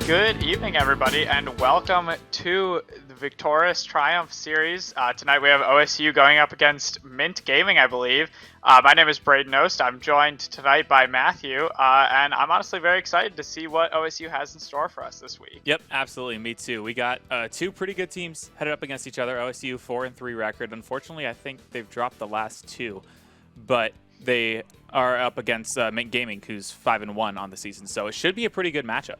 Good evening, everybody, and welcome to the Victoris Triumph Series. Tonight we have OSU going up against Mint Gaming, I believe. My name is Braden Oast. I'm joined tonight by Matthew, and I'm honestly very excited to see what OSU has in store for us this week. Yep, absolutely. Me too. We got two pretty good teams headed up against each other. OSU 4-3 record. Unfortunately, I think they've dropped the last two, but they are up against Mint Gaming, who's 5-1 on the season. So it should be a pretty good matchup.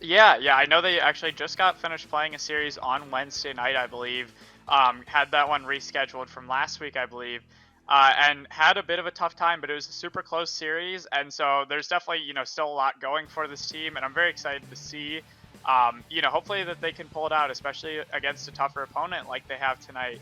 Yeah, I know they actually just got finished playing a series on Wednesday night, I believe. Had that one rescheduled from last week, I believe, and had a bit of a tough time, but it was a super close series, and so there's definitely, still a lot going for this team, and I'm very excited to see, hopefully that they can pull it out, especially against a tougher opponent like they have tonight.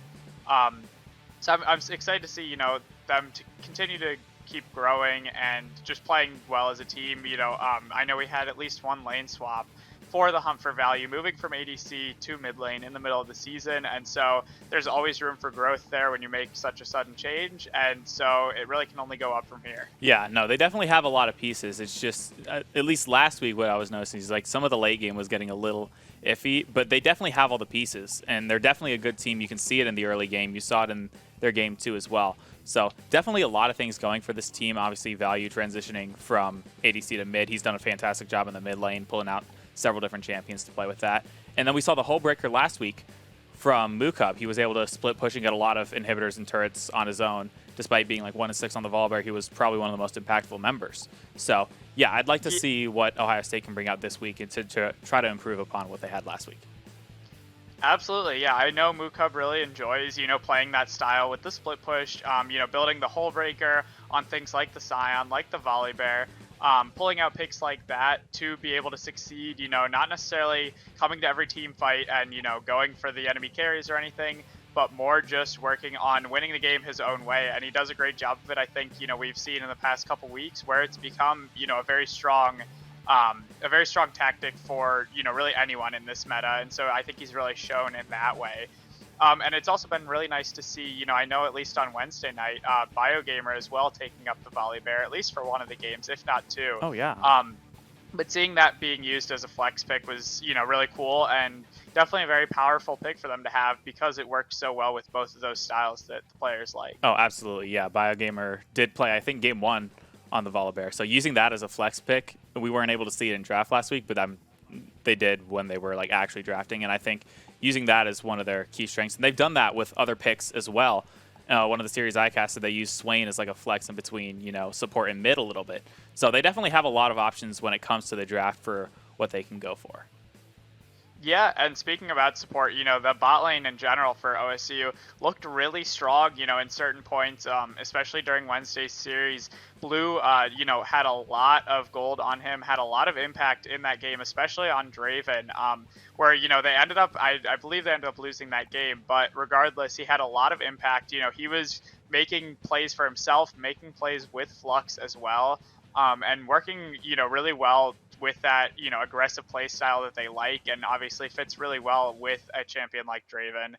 So I'm excited to see, them to continue to keep growing and just playing well as a team. I know we had at least one lane swap for the hunt for value, moving from ADC to mid lane in the middle of the season, and so there's always room for growth there when you make such a sudden change, and so it really can only go up from here. Yeah, no, they definitely have a lot of pieces. It's just, at least last week, what I was noticing is like some of the late game was getting a little iffy, but they definitely have all the pieces, and they're definitely a good team. You can see it in the early game. You saw it in their game too as well. So definitely a lot of things going for this team. Obviously, Value transitioning from ADC to mid. He's done a fantastic job in the mid lane, pulling out several different champions to play with that. And then we saw the Hull Breaker last week from Mukub. He was able to split push and get a lot of inhibitors and turrets on his own, despite being like 1-6 on the Volibear. He was probably one of the most impactful members. So yeah, I'd like to see what Ohio State can bring out this week and to try to improve upon what they had last week. Absolutely, yeah. I know Mukub really enjoys, playing that style with the split push, building the Hull Breaker on things like the Scion, like the Volibear, pulling out picks like that to be able to succeed, not necessarily coming to every team fight and, going for the enemy carries or anything, but more just working on winning the game his own way. And he does a great job of it. I think, we've seen in the past couple weeks where it's become, a very strong tactic for, really anyone in this meta. And so I think he's really shown in that way. And it's also been really nice to see, I know at least on Wednesday night, BioGamer as well taking up the Volibear, at least for one of the games, if not two. Oh, yeah. But seeing that being used as a flex pick was, really cool and definitely a very powerful pick for them to have because it worked so well with both of those styles that the players like. Oh, absolutely. Yeah, BioGamer did play, I think, game one on the Volibear. So using that as a flex pick, we weren't able to see it in draft last week, but they did when they were like actually drafting. And I think using that as one of their key strengths, and they've done that with other picks as well. One of the series I casted, they used Swain as like a flex in between, support and mid a little bit. So they definitely have a lot of options when it comes to the draft for what they can go for. Yeah, and speaking about support, the bot lane in general for OSU looked really strong, in certain points, especially during Wednesday's series. Blue, had a lot of gold on him, had a lot of impact in that game, especially on Draven, where, they ended up, I believe they ended up losing that game, but regardless, he had a lot of impact. He was making plays for himself, making plays with Flux as well, and working, really well with that, aggressive play style that they like, and obviously fits really well with a champion like Draven,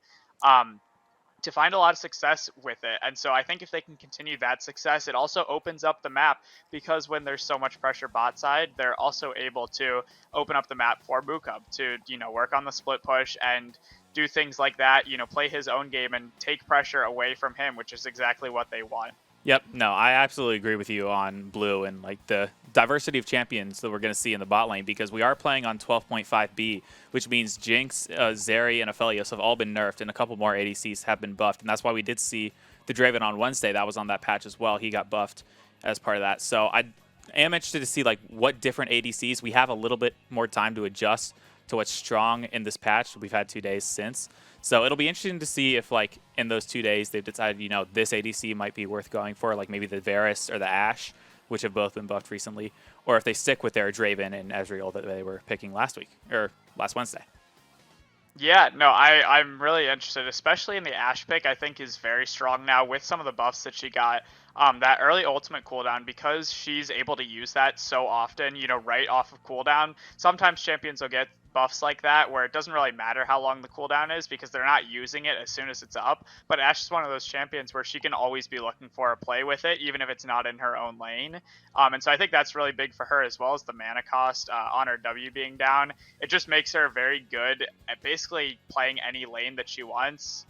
to find a lot of success with it. And so I think if they can continue that success, it also opens up the map, because when there's so much pressure bot side, they're also able to open up the map for Mukub to, work on the split push and do things like that, play his own game and take pressure away from him, which is exactly what they want. Yep, no, I absolutely agree with you on Blue and like the diversity of champions that we're going to see in the bot lane, because we are playing on 12.5B, which means Jinx, Zeri, and Aphelios have all been nerfed, and a couple more ADCs have been buffed, and that's why we did see the Draven on Wednesday. That was on that patch as well. He got buffed as part of that. So I am interested to see like what different ADCs. We have a little bit more time to adjust to what's strong in this patch. We've had 2 days since. So it'll be interesting to see if, like, in those 2 days they've decided, this ADC might be worth going for, like maybe the Varus or the Ashe, which have both been buffed recently, or if they stick with their Draven and Ezreal that they were picking last Wednesday. Yeah, no, I'm really interested, especially in the Ashe pick. I think is very strong now with some of the buffs that she got. That early ultimate cooldown, because she's able to use that so often, right off of cooldown. Sometimes champions will get buffs like that where it doesn't really matter how long the cooldown is because they're not using it as soon as it's up. But Ashe is one of those champions where she can always be looking for a play with it, even if it's not in her own lane. And so I think that's really big for her, as well as the mana cost on her W being down. It just makes her very good at basically playing any lane that she wants.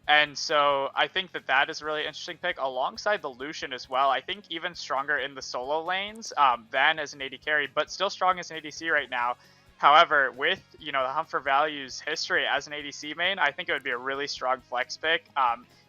And so I think that that is a really interesting pick alongside the Lucian as well. I think even stronger in the solo lanes than as an AD carry, but still strong as an ADC right now. However, with the Hunt for Value's history as an ADC main, I think it would be a really strong flex pick,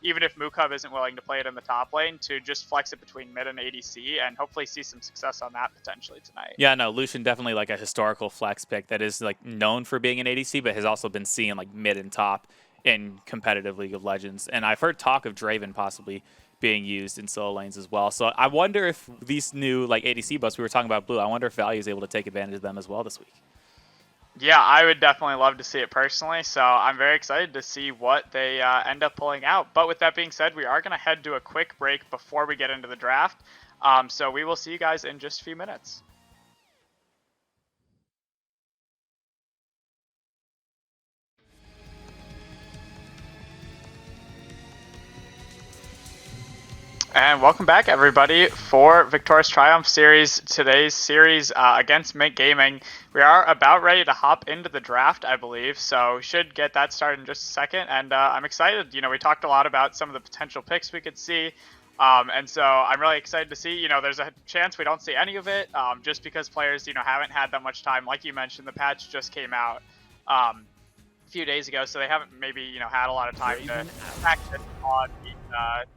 even if Mukub isn't willing to play it in the top lane, to just flex it between mid and ADC and hopefully see some success on that potentially tonight. Yeah, no, Lucian definitely like a historical flex pick that is like known for being an ADC, but has also been seen like mid and top in competitive League of Legends. And I've heard talk of Draven possibly being used in solo lanes as well. So I wonder if these new like ADC buffs we were talking about Blue, I wonder if Value is able to take advantage of them as well this week. Yeah, I would definitely love to see it personally, so I'm very excited to see what they end up pulling out. But with that being said, we are going to head to a quick break before we get into the draft. So we will see you guys in just a few minutes. And welcome back, everybody, for Victoris Triumph Series. Today's series against Mint Gaming. We are about ready to hop into the draft, I believe, so should get that started in just a second. And I'm excited. We talked a lot about some of the potential picks we could see. And so I'm really excited to see, there's a chance we don't see any of it just because players, haven't had that much time. Like you mentioned, the patch just came out a few days ago, so they haven't maybe, had a lot of time to practice on the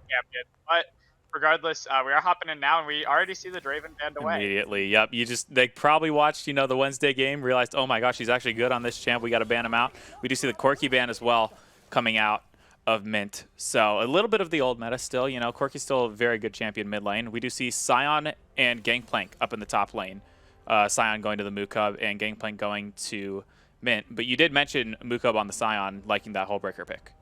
champion. But regardless, we are hopping in now, and we already see the Draven banned away. Immediately, yep. They probably watched, the Wednesday game, realized, oh my gosh, he's actually good on this champ. We got to ban him out. We do see the Corki ban as well coming out of Mint. So a little bit of the old meta still. Corki's still a very good champion mid lane. We do see Sion and Gangplank up in the top lane. Sion going to the Mukub and Gangplank going to Mint. But you did mention Mukub on the Sion liking that Hullbreaker pick.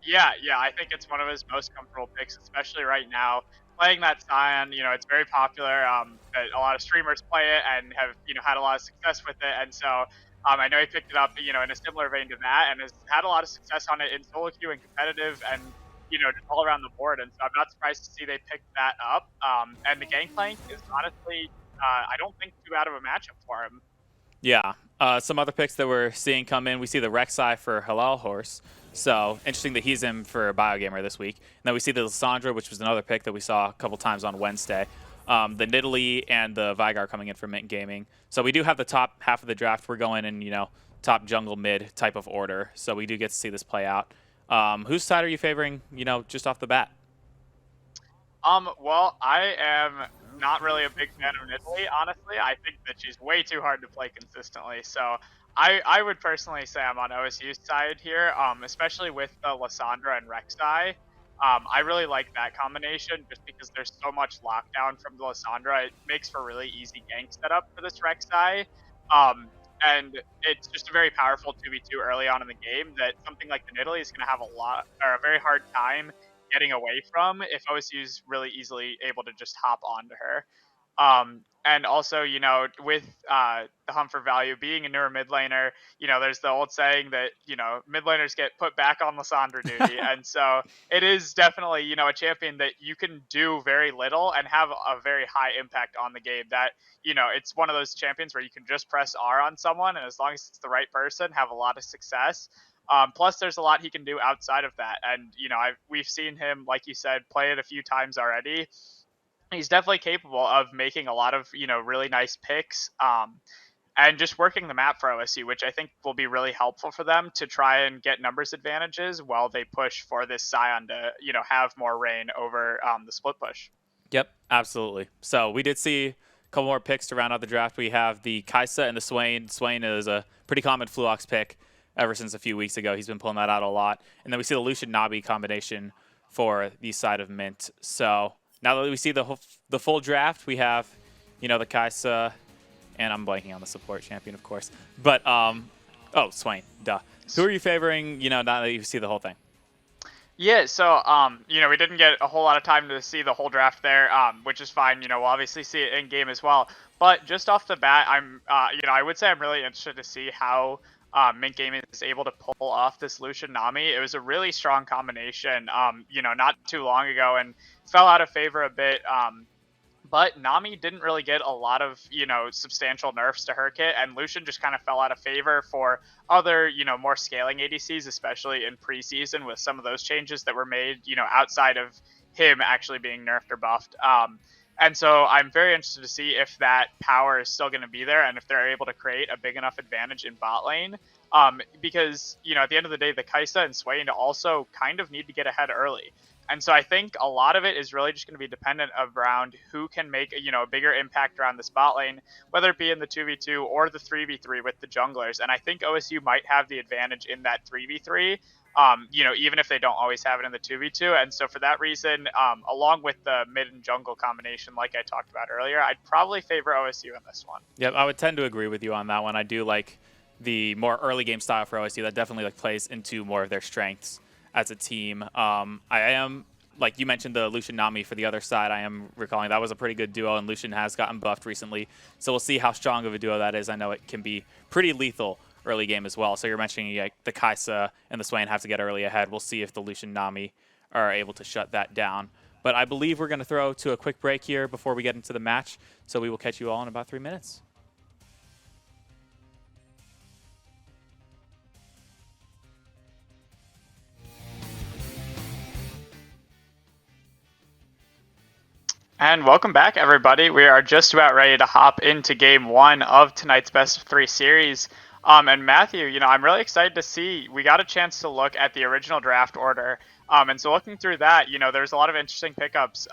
Yeah, I think it's one of his most comfortable picks, especially right now. Playing that Sion, it's very popular. A lot of streamers play it and have, had a lot of success with it. And so I know he picked it up, in a similar vein to that, and has had a lot of success on it in solo queue and competitive and, just all around the board. And so I'm not surprised to see they picked that up. And the Gangplank is honestly, I don't think too bad of a matchup for him. Yeah. Some other picks that we're seeing come in, we see the Rek'Sai for Halal Horse. So interesting that he's in for BioGamer this week. And then we see the Lissandra, which was another pick that we saw a couple times on Wednesday. The Nidalee and the Veigar coming in for Mint Gaming. So we do have the top half of the draft. We're going in, top jungle mid type of order. So we do get to see this play out. Whose side are you favoring, just off the bat? Well, I am not really a big fan of Nidalee, honestly. I think that she's way too hard to play consistently. So I would personally say I'm on OSU's side here, especially with the Lissandra and Rek'Sai. I really like that combination just because there's so much lockdown from the Lissandra. It makes for really easy gank setup for this Rek'Sai. And it's just a very powerful 2v2 early on in the game that something like the Nidalee is going to have a very hard time getting away from if OSU's really easily able to just hop onto her. And also, with the Hunt for Value being a newer mid laner, there's the old saying that, mid laners get put back on Lissandra duty. And so it is definitely, a champion that you can do very little and have a very high impact on the game. That, it's one of those champions where you can just press R on someone, and as long as it's the right person, have a lot of success. Plus, there's a lot he can do outside of that. And, we've seen him, like you said, play it a few times already. He's definitely capable of making a lot of, really nice picks and just working the map for OSU, which I think will be really helpful for them to try and get numbers advantages while they push for this Sion to, have more reign over the split push. Yep, absolutely. So we did see a couple more picks to round out the draft. We have the Kai'Sa and the Swain. Swain is a pretty common Fluox pick ever since a few weeks ago. He's been pulling that out a lot. And then we see the Lucian Nabi combination for the side of Mint. So now that we see the full draft, we have, the Kai'Sa, and I'm blanking on the support champion, of course. But, Swain, duh. Who are you favoring, now that you see the whole thing? Yeah, so we didn't get a whole lot of time to see the whole draft there, which is fine. We'll obviously see it in game as well. But just off the bat, I would say I'm really interested to see how Mint Gaming is able to pull off this Lucian Nami. It was a really strong combination, not too long ago, and fell out of favor a bit. But Nami didn't really get a lot of, substantial nerfs to her kit, and Lucian just kind of fell out of favor for other, more scaling ADCs, especially in preseason with some of those changes that were made, outside of him actually being nerfed or buffed. And so I'm very interested to see if that power is still going to be there and if they're able to create a big enough advantage in bot lane. Because, at the end of the day, the Kai'Sa and Swain also kind of need to get ahead early. And so I think a lot of it is really just going to be dependent around who can make a bigger impact around this bot lane, whether it be in the 2v2 or the 3v3 with the junglers. And I think OSU might have the advantage in that 3v3, even if they don't always have it in the 2v2. And so for that reason, along with the mid and jungle combination, like I talked about earlier, I'd probably favor OSU in this one. Yep, I would tend to agree with you on that one. I do like the more early game style for OSU. That definitely plays into more of their strengths as a team. I am, like you mentioned, the Lucian Nami for the other side. I am recalling that was a pretty good duo, and Lucian has gotten buffed recently. So we'll see how strong of a duo that is. I know it can be pretty lethal early game as well. So you're mentioning like the Kai'Sa and the Swain have to get early ahead. We'll see if the Lucian Nami are able to shut that down. But I believe we're going to throw to a quick break here before we get into the match. So we will catch you all in about 3 minutes. And welcome back, everybody. We are just about ready to hop into game one of tonight's best of three series. And Matthew, I'm really excited to see we got a chance to look at the original draft order. And so looking through that, there's a lot of interesting pickups.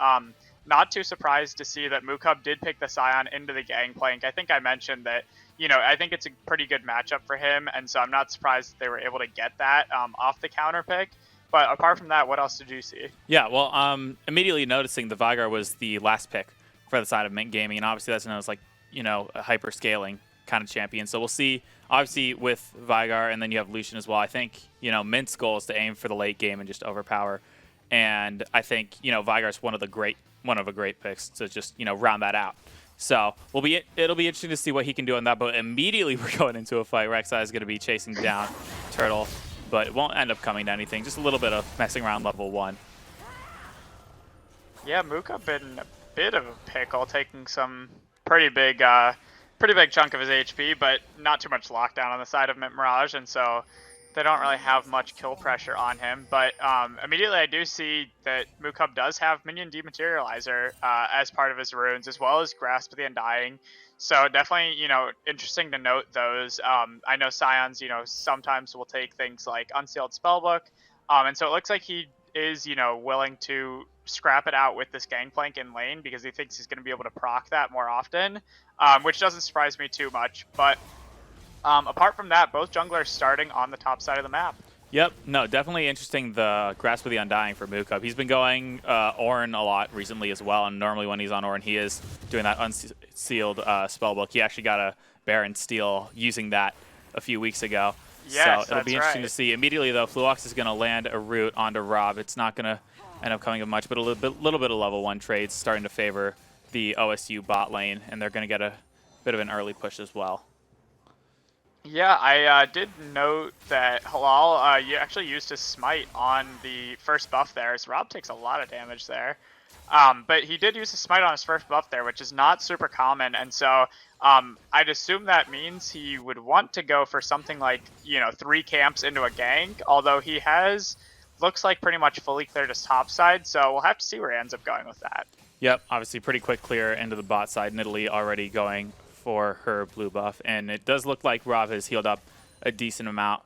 Not too surprised to see that Mukub did pick the Scion into the Gangplank. I think I mentioned that, I think it's a pretty good matchup for him. And so I'm not surprised that they were able to get that off the counter pick. But apart from that, what else did you see? Yeah, well, immediately noticing the Vigar was the last pick for the side of Mint Gaming, and obviously that's known as, like, a hyper-scaling kind of champion. So we'll see, obviously, with Vigar, and then you have Lucian as well. I think, Mint's goal is to aim for the late game and just overpower. And I think, Vigar's one of the great picks to just, round that out. So it'll be interesting to see what he can do on that, but immediately we're going into a fight. Rek'Sai is going to be chasing down Turtle, but it won't end up coming to anything. Just a little bit of messing around level 1. Yeah, Mukub in a bit of a pickle, taking some pretty big chunk of his HP, but not too much lockdown on the side of Mint Mirage, and so they don't really have much kill pressure on him. But immediately I do see that Mukub does have Minion Dematerializer as part of his runes, as well as Grasp of the Undying. So definitely, interesting to note those. I know Scions, sometimes will take things like Unsealed Spellbook. And so it looks like he is, willing to scrap it out with this Gangplank in lane because he thinks he's going to be able to proc that more often, which doesn't surprise me too much. But apart from that, both junglers starting on the top side of the map. Yep, no, definitely interesting, the Grasp of the Undying for Mukub. He's been going Ornn a lot recently as well, and normally when he's on Ornn, he is doing that unsealed spellbook. He actually got a Baron Steel using that a few weeks ago. Yes, so it'll be interesting to see. Immediately, though, Fluox is going to land a root onto Rob. It's not going to end up coming of much, but a little bit of level 1 trades starting to favor the OSU bot lane, and they're going to get a bit of an early push as well. Yeah, I did note that Halal you actually used his smite on the first buff there, as Rob takes a lot of damage there. But he did use his smite on his first buff there, which is not super common, and so I'd assume that means he would want to go for something like, 3 camps into a gank, although he looks like pretty much fully cleared his top side, so we'll have to see where he ends up going with that. Yep, obviously pretty quick clear into the bot side. Nidalee already going for her blue buff, and it does look like Rob has healed up a decent amount.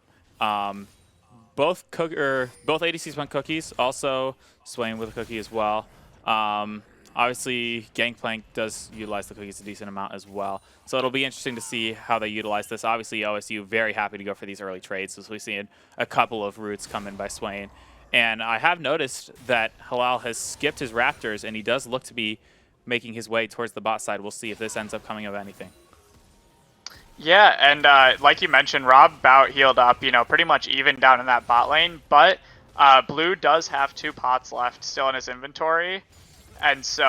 Both ADCs went cookies, also Swain with a cookie as well. Obviously, Gangplank does utilize the cookies a decent amount as well. So it'll be interesting to see how they utilize this. Obviously, OSU very happy to go for these early trades, as we've seen a couple of roots come in by Swain. And I have noticed that Halal has skipped his Raptors, and he does look to be making his way towards the bot side. We'll see if this ends up coming of anything. Yeah, and like you mentioned, Rob Bout healed up, pretty much even down in that bot lane, but Blue does have 2 pots left still in his inventory, and so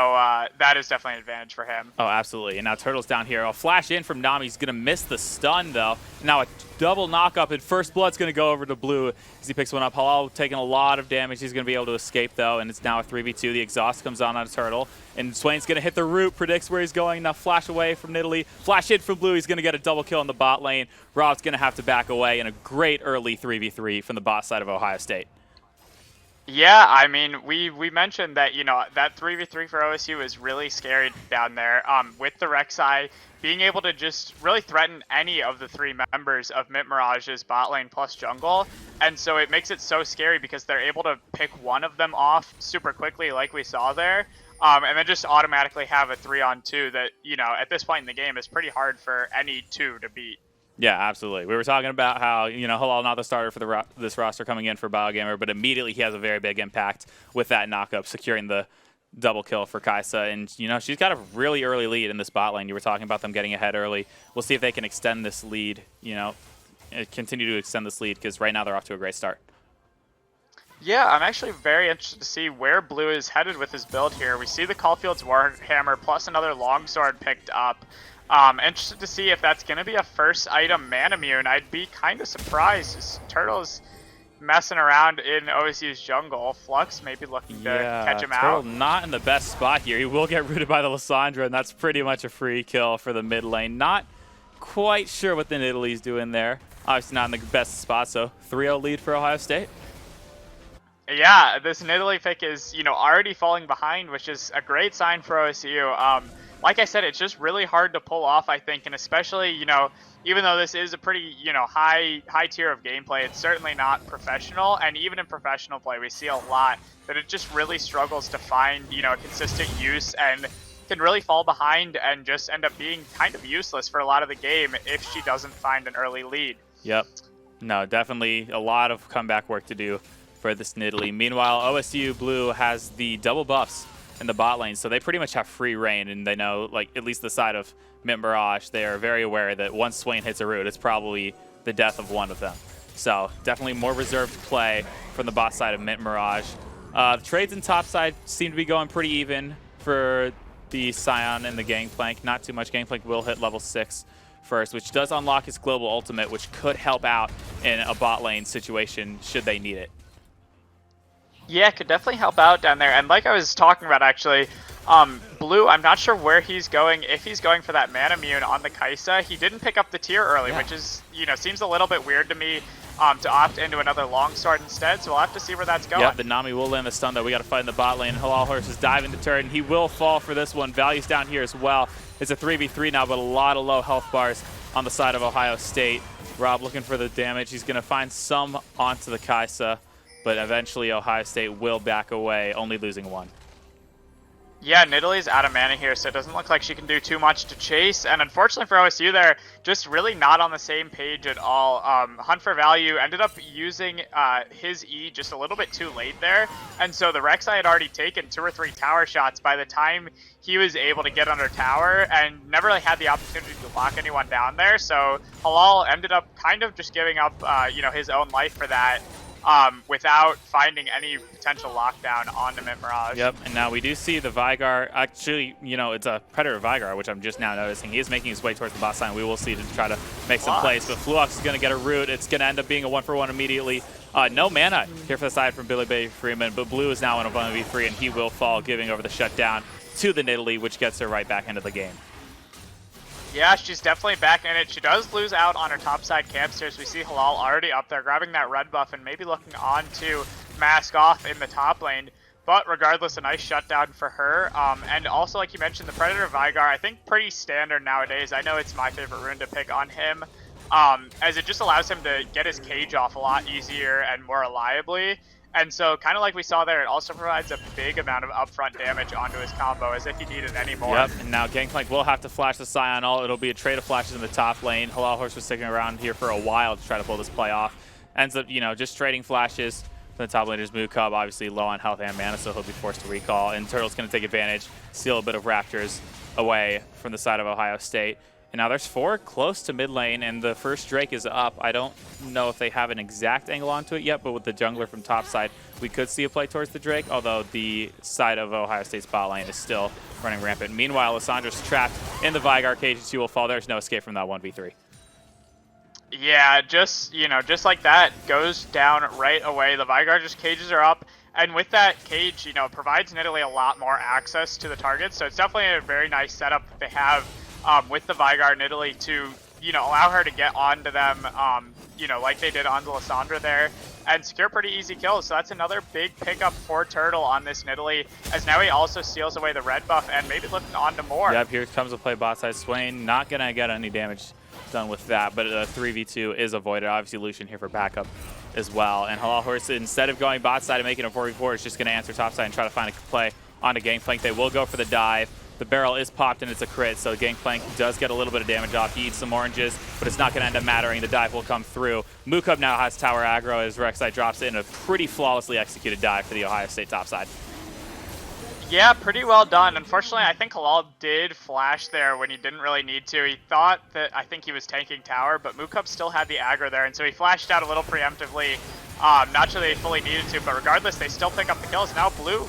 that is definitely an advantage for him. Oh, absolutely. And now Turtle's down here. A flash in from Nami. He's going to miss the stun, though. Now a double knock-up, and First Blood's going to go over to Blue as he picks one up. Halal taking a lot of damage. He's going to be able to escape, though, and it's now a 3v2. The exhaust comes on Turtle, and Swain's going to hit the root, predicts where he's going. Now flash away from Nidalee. Flash in from Blue. He's going to get a double kill in the bot lane. Rob's going to have to back away, and a great early 3v3 from the bot side of Ohio State. Yeah, I mean, we mentioned that, you know, that 3v3 for OSU is really scary down there. With the Rek'Sai being able to just really threaten any of the 3 members of Mint Mirage's bot lane plus jungle. And so it makes it so scary because they're able to pick one of them off super quickly like we saw there. And then just automatically have a 3-on-2 that, you know, at this point in the game is pretty hard for any 2 to beat. Yeah, absolutely. We were talking about how, you know, Halal not the starter for this roster coming in for BioGamer, but immediately he has a very big impact with that knock-up, securing the double kill for Kai'Sa. And, you know, she's got a really early lead in this bot lane. You were talking about them getting ahead early. We'll see if they can extend this lead, you know, continue to extend this lead, because right now they're off to a great start. Yeah, I'm actually very interested to see where Blue is headed with his build here. We see the Caulfield's Warhammer plus another longsword picked up. Interested to see if that's going to be a first item Manamune. I'd be kind of surprised. Turtle's messing around in OSU's jungle. Flux maybe looking to catch him Turtle out. Not in the best spot here. He will get rooted by the Lissandra, and that's pretty much a free kill for the mid lane. Not quite sure what the Nidalee's doing there. Obviously not in the best spot, so 3-0 lead for Ohio State. Yeah, this Nidalee pick is, you know, already falling behind, which is a great sign for OSU. Like I said, it's just really hard to pull off, I think, and especially, you know, even though this is a pretty, you know, high tier of gameplay, it's certainly not professional, and even in professional play, we see a lot that it just really struggles to find, you know, a consistent use, and can really fall behind and just end up being kind of useless for a lot of the game if she doesn't find an early lead. Yep. No, definitely a lot of comeback work to do for this Nidalee. Meanwhile, OSU Blue has the double buffs in the bot lane, so they pretty much have free reign, and they know, like, at least the side of Mint Mirage, they are very aware that once Swain hits a root, it's probably the death of one of them. So definitely more reserved play from the bot side of Mint Mirage. The trades in top side seem to be going pretty even for the Scion and the Gangplank. Not too much. Gangplank will hit level 6 first, which does unlock his global ultimate, which could help out in a bot lane situation should they need it. Yeah, it could definitely help out down there. And like I was talking about, actually, Blue, I'm not sure where he's going. If he's going for that Manamune on the Kai'Sa, he didn't pick up the tier early, which is, you know, seems a little bit weird to me to opt into another longsword instead. So we'll have to see where that's going. Yep, the Nami will land the stun, though. We got to fight in the bot lane. Halal Horse is diving to turret, and he will fall for this one. Value's down here as well. It's a 3v3 now, but a lot of low health bars on the side of Ohio State. Rob looking for the damage. He's going to find some onto the Kai'Sa, but eventually Ohio State will back away, only losing one. Yeah, Nidalee's out of mana here, so it doesn't look like she can do too much to chase. And unfortunately for OSU, they're just really not on the same page at all. Hunt for Value ended up using his E just a little bit too late there. And so the Rek'Sai had already taken 2 or 3 tower shots by the time he was able to get under tower, and never really had the opportunity to lock anyone down there. So Halal ended up kind of just giving up you know, his own life for that. Without finding any potential lockdown on the Mint Mirage. Yep, and now we do see the Vygar. Actually, you know, it's a Predator Vygar, which I'm just now noticing. He is making his way towards the bot side. We will see to try to make some plays, but Fluox is going to get a root. It's going to end up being a 1-for-1 immediately. No mana here for the side from Billy Bay Freeman, but Blue is now in a 1v3, and he will fall, giving over the shutdown to the Nidalee, which gets her right back into the game. Yeah, she's definitely back in it. She does lose out on her topside campsters. We see Halal already up there grabbing that red buff and maybe looking on to mask off in the top lane. But regardless, a nice shutdown for her. And also, like you mentioned, the Predator Vygar, I think pretty standard nowadays. I know it's my favorite rune to pick on him, as it just allows him to get his cage off a lot easier and more reliably. And so, kind of like we saw there, it also provides a big amount of upfront damage onto his combo, as if he needed any more. Yep, and now Gangplank will have to flash the Scion ult. It'll be a trade of flashes in the top lane. Halal Horse was sticking around here for a while to try to pull this play off. Ends up, you know, just trading flashes from the top laner's Moo Cub, obviously low on health and mana, so he'll be forced to recall. And Turtle's going to take advantage, steal a bit of Raptors away from the side of Ohio State. And now there's 4 close to mid lane, and the first Drake is up. I don't know if they have an exact angle onto it yet, but with the jungler from top side, we could see a play towards the Drake, although the side of Ohio State's bot lane is still running rampant. Meanwhile, Lissandra's trapped in the Veigar cage, and she will fall. There's no escape from that 1v3. Yeah, just like that, goes down right away. The Veigar just cages her up, and with that cage, it provides Nidalee a lot more access to the target. So it's definitely a very nice setup that they have with the Veigar Nidalee to, allow her to get onto them, like they did onto Lissandra there, and secure pretty easy kills. So that's another big pickup for Turtle on this Nidalee, as now he also steals away the red buff and maybe looking onto more. Yep, here comes a play bot side. Swain not going to get any damage done with that, but a 3v2 is avoided. Obviously, Lucian here for backup as well. And Halal Horse, instead of going bot side and making a 4v4, is just going to answer top side and try to find a play onto Gangplank. They will go for the dive. The barrel is popped and it's a crit, so Gangplank does get a little bit of damage off. He eats some oranges, but it's not going to end up mattering. The dive will come through. Mukub now has tower aggro as Rek'Sai drops in a pretty flawlessly executed dive for the Ohio State top side. Yeah, pretty well done. Unfortunately, I think Halal did flash there when he didn't really need to. He thought that, I think he was tanking tower, but Mukub still had the aggro there, and so he flashed out a little preemptively. Not sure they fully needed to, but regardless, they still pick up the kills. Now Blue.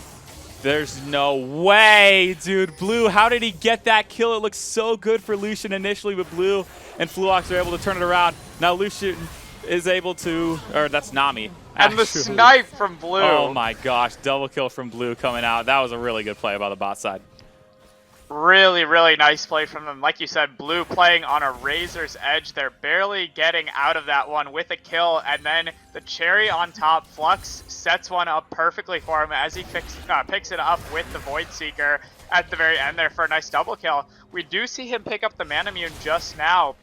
There's no way, dude. Blue, how did he get that kill? It looks so good for Lucian initially, but Blue and Fluox are able to turn it around. Now Lucian is able to, or that's Nami. And the snipe from Blue. Oh my gosh, double kill from Blue coming out. That was a really good play by the bot side. Really, really nice play from them. Like you said, Blue playing on a razor's edge. They're barely getting out of that one with a kill, and then the cherry on top, Flux sets one up perfectly for him as he picks it up with the Void Seeker at the very end there for a nice double kill. We do see him pick up the Manamune just now,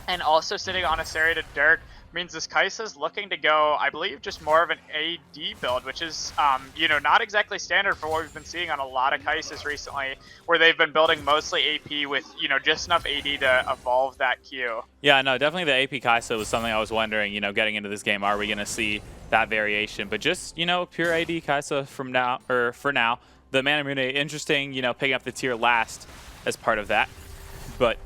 and also sitting on a Serrated Dirk. Means this Kai'Sa's looking to go, I believe, just more of an AD build, which is, not exactly standard for what we've been seeing on a lot of Kai'Sas recently, where they've been building mostly AP with, just enough AD to evolve that Q. Yeah, no, definitely the AP Kai'Sa was something I was wondering, getting into this game, are we going to see that variation? But just, pure AD Kai'Sa from now, or for now. The Manamune, interesting, picking up the tier last as part of that. But,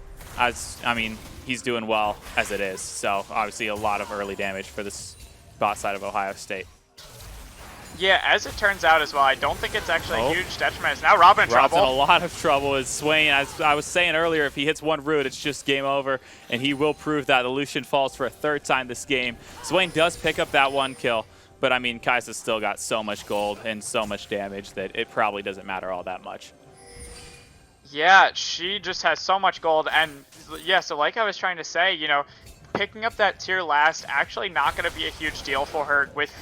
he's doing well as it is. So obviously a lot of early damage for this bot side of Ohio State. Yeah, as it turns out as well, I don't think it's actually a huge detriment. It's now Robin in trouble. Rob's in a lot of trouble as Swain, as I was saying earlier, if he hits one root, it's just game over, and he will prove that. The Lucian falls for a 3rd time this game. Swain does pick up that 1 kill, but Kai'Sa's still got so much gold and so much damage that it probably doesn't matter all that much. Yeah, she just has so much gold, and yeah, so like I was trying to say, picking up that tier last, actually not going to be a huge deal for her with,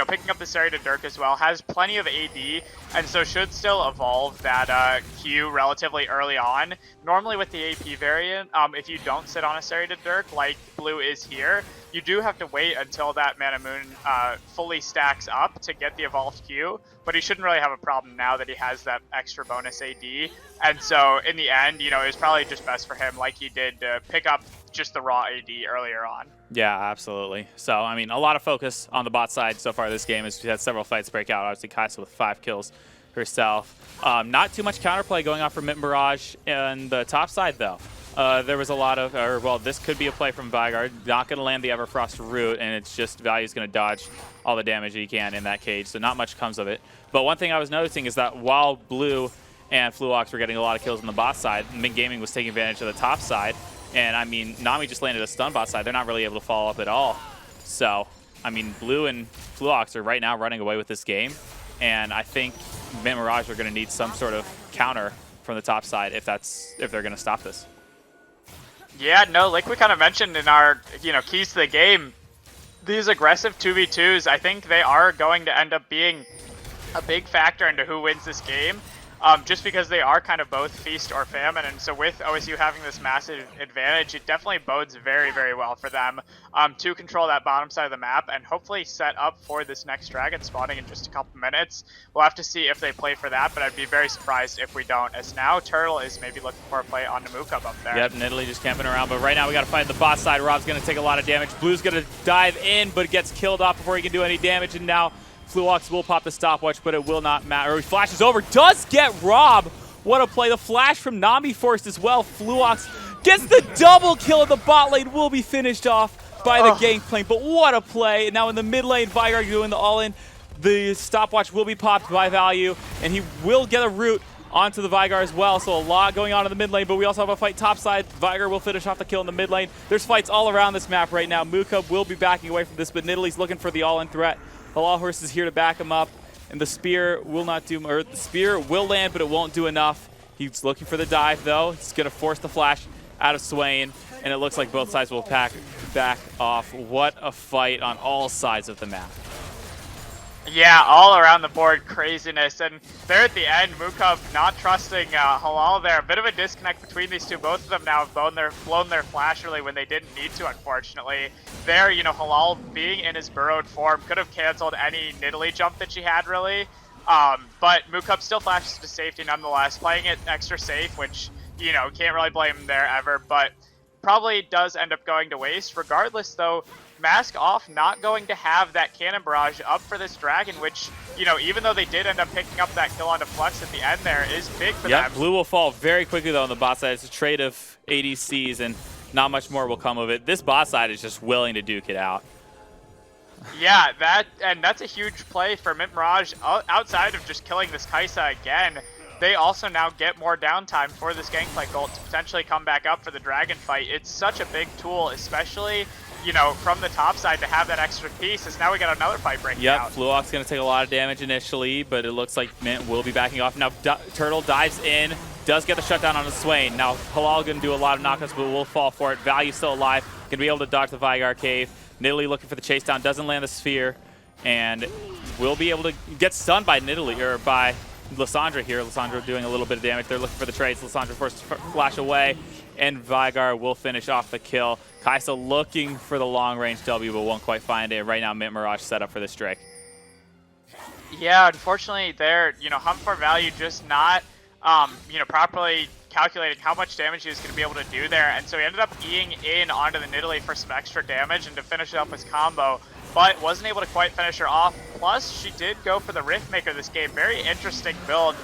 picking up the Serrated Dirk as well, has plenty of AD, and so should still evolve that Q relatively early on. Normally with the AP variant, if you don't sit on a Serrated Dirk like Blue is here, you do have to wait until that Manamune fully stacks up to get the evolved Q, but he shouldn't really have a problem now that he has that extra bonus AD. And so in the end, it was probably just best for him, like he did, to pick up just the raw AD earlier on. Yeah, absolutely. So, a lot of focus on the bot side so far this game as we had several fights break out. Obviously, Kai'Sa with 5 kills herself. Not too much counterplay going on from Mint Mirage and the top side, though. There was a lot of, this could be a play from Veigar. Not going to land the Everfrost root, and it's just Value's going to dodge all the damage he can in that cage, so not much comes of it. But one thing I was noticing is that while Blue and Fluox were getting a lot of kills on the bot side, Mint Gaming was taking advantage of the top side, and Nami just landed a stun bot side. They're not really able to follow up at all. So, Blue and Fluox are right now running away with this game, and I think Mint Mirage are going to need some sort of counter from the top side if they're going to stop this. Yeah, no, like we kind of mentioned in our, keys to the game, these aggressive 2v2s, I think they are going to end up being a big factor into who wins this game. Just because they are kind of both feast or famine, and so with OSU having this massive advantage, it definitely bodes very, very well for them to control that bottom side of the map and hopefully set up for this next dragon spawning in just a couple minutes. We'll have to see if they play for that, but I'd be very surprised if we don't, as now Turtle is maybe looking for a play on Mukub up there. Yep, Nidalee just camping around, but right now we got to fight the bot side. Rob's going to take a lot of damage. Blue's going to dive in, but gets killed off before he can do any damage, and now Fluox will pop the stopwatch, but it will not matter. He flashes over, does get Rob. What a play. The flash from Nami forced as well. Fluox Gets the double kill in the bot lane, will be finished off by the Gangplank, but what a play. And now in the mid lane, Vigar doing the all-in. The stopwatch will be popped by Value, and he will get a root onto the Vigar as well, so a lot going on in the mid lane, but we also have a fight topside. Vigar will finish off the kill in the mid lane. There's fights all around this map right now. Mukub will be backing away from this, but Nidalee looking for the all-in threat. Halal Horse is here to back him up, and the spear will not do, or the spear will land, but it won't do enough. He's looking for the dive, though. He's going to force the flash out of Swain, and it looks like both sides will back off. What a fight on all sides of the map. Yeah, all around the board craziness, and there at the end, Mukub not trusting Halal there. A bit of a disconnect between these two. Both of them now have blown their flash early when they didn't need to, unfortunately. There, you know, Halal being in his burrowed form could have canceled any Nidalee jump that she had, really. But Mukub still flashes to safety nonetheless, playing it extra safe, which, you know, can't really blame him there ever, but probably does end up going to waste. Regardless, though, Mask Off not going to have that Cannon Barrage up for this Dragon, which, you know, even though they did end up picking up that kill onto Flux at the end there, is big for them. Blue will fall very quickly, though, on the bot side. It's a trade of ADCs, and not much more will come of it. This bot side is just willing to duke it out. Yeah, that's a huge play for Mint Mirage. Outside of just killing this Kai'Sa again, they also now get more downtime for this Gangplank ult to potentially come back up for the Dragon fight. It's such a big tool, especially, you know, from the top side to have that extra piece, as now we got another fight breaking out. Fluox's going to take a lot of damage initially, but it looks like Mint will be backing off. Now Turtle dives in, does get the shutdown on the Swain. Now Halal going to do a lot of knockouts, but will fall for it. Value still alive, going to be able to dodge the Vigar cave. Nidalee looking for the chase down, doesn't land the sphere, and will be able to get stunned by Nidalee, or by Lissandra here. Lissandra doing a little bit of damage. They're looking for the trades. Lissandra forced to flash away, and Vigar will finish off the kill. Kai'Sa looking for the long-range W, but won't quite find it. Right now, Mint Mirage set up for this Drake. Yeah, unfortunately, there, you know, Hunt for Value just not, you know, properly calculating how much damage he was going to be able to do there, and so he ended up E'ing in onto the Nidalee for some extra damage and to finish it up his combo, but wasn't able to quite finish her off. Plus, she did go for the Rift Maker this game. Very interesting build,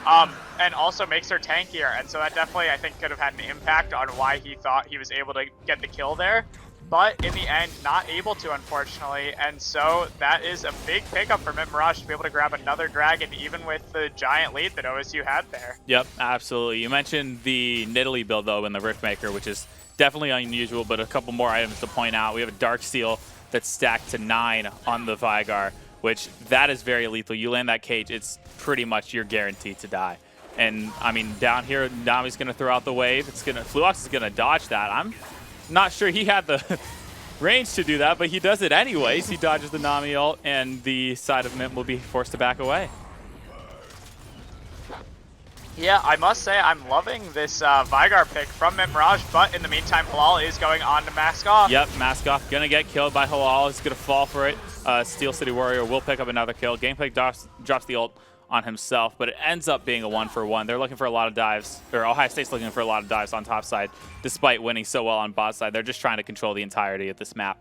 and also makes her tankier, and so that definitely, I think, could have had an impact on why he thought he was able to get the kill there. But in the end, not able to, unfortunately, and so that is a big pickup for Mint Mirage to be able to grab another Dragon, even with the giant lead that OSU had there. Yep, absolutely. You mentioned the Nidalee build, though, in the Rift Maker, which is definitely unusual, but a couple more items to point out. We have a Dark Seal that's stacked to 9 on the Vigar, which that is very lethal. You land that cage, it's pretty much you're guaranteed to die. And, I mean, down here, Nami's going to throw out the wave. Fluox is going to dodge that. I'm not sure he had the range to do that, but he does it anyways. He dodges the Nami ult, and the side of Mint will be forced to back away. Yeah, I must say I'm loving this Vigar pick from Mint Mirage, but in the meantime, Halal is going on to Mask Off. Yep, Mask Off going to get killed by Halal. He's going to fall for it. Steel City Warrior will pick up another kill. Gameplay drops the ult on himself, but it ends up being a 1-for-1. They're looking for a lot of dives, or Ohio State's looking for a lot of dives on top side, despite winning so well on bot side. They're just trying to control the entirety of this map.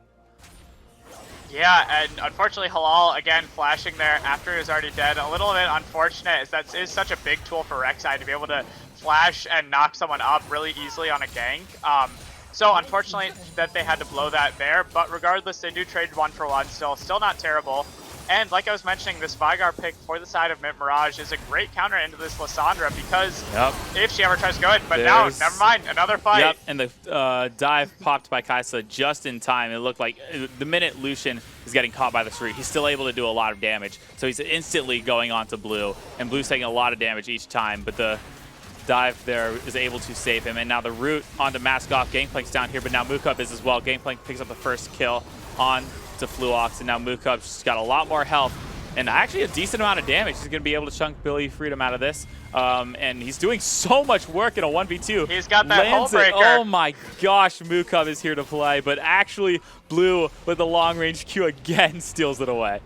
Yeah, and unfortunately Halal, again, flashing there after he was already dead. A little bit unfortunate, as that is such a big tool for Rek'Sai to be able to flash and knock someone up really easily on a gank. So unfortunately that they had to blow that there, but regardless, they do trade 1-for-1 still not terrible. And like I was mentioning, this Vigar pick for the side of Mint Mirage is a great counter into this Lissandra, because if she ever tries to go in, but now, never mind, another fight. Yep, and the dive popped by Kai'Sa just in time. It looked like the minute Lucian is getting caught by the root, he's still able to do a lot of damage. So he's instantly going on to Blue, and Blue's taking a lot of damage each time, but the dive there is able to save him. And now the root onto Mask Off. Gangplank's down here, but now Mukub is as well. Gangplank picks up the first kill on to Fluox, and now Mukub's got a lot more health and actually a decent amount of damage. He's going to be able to chunk Billy Freedom out of this, and he's doing so much work in a 1v2. He's got that hole breaker. Oh my gosh, Mukub is here to play, but actually Blue with the long range Q again steals it away.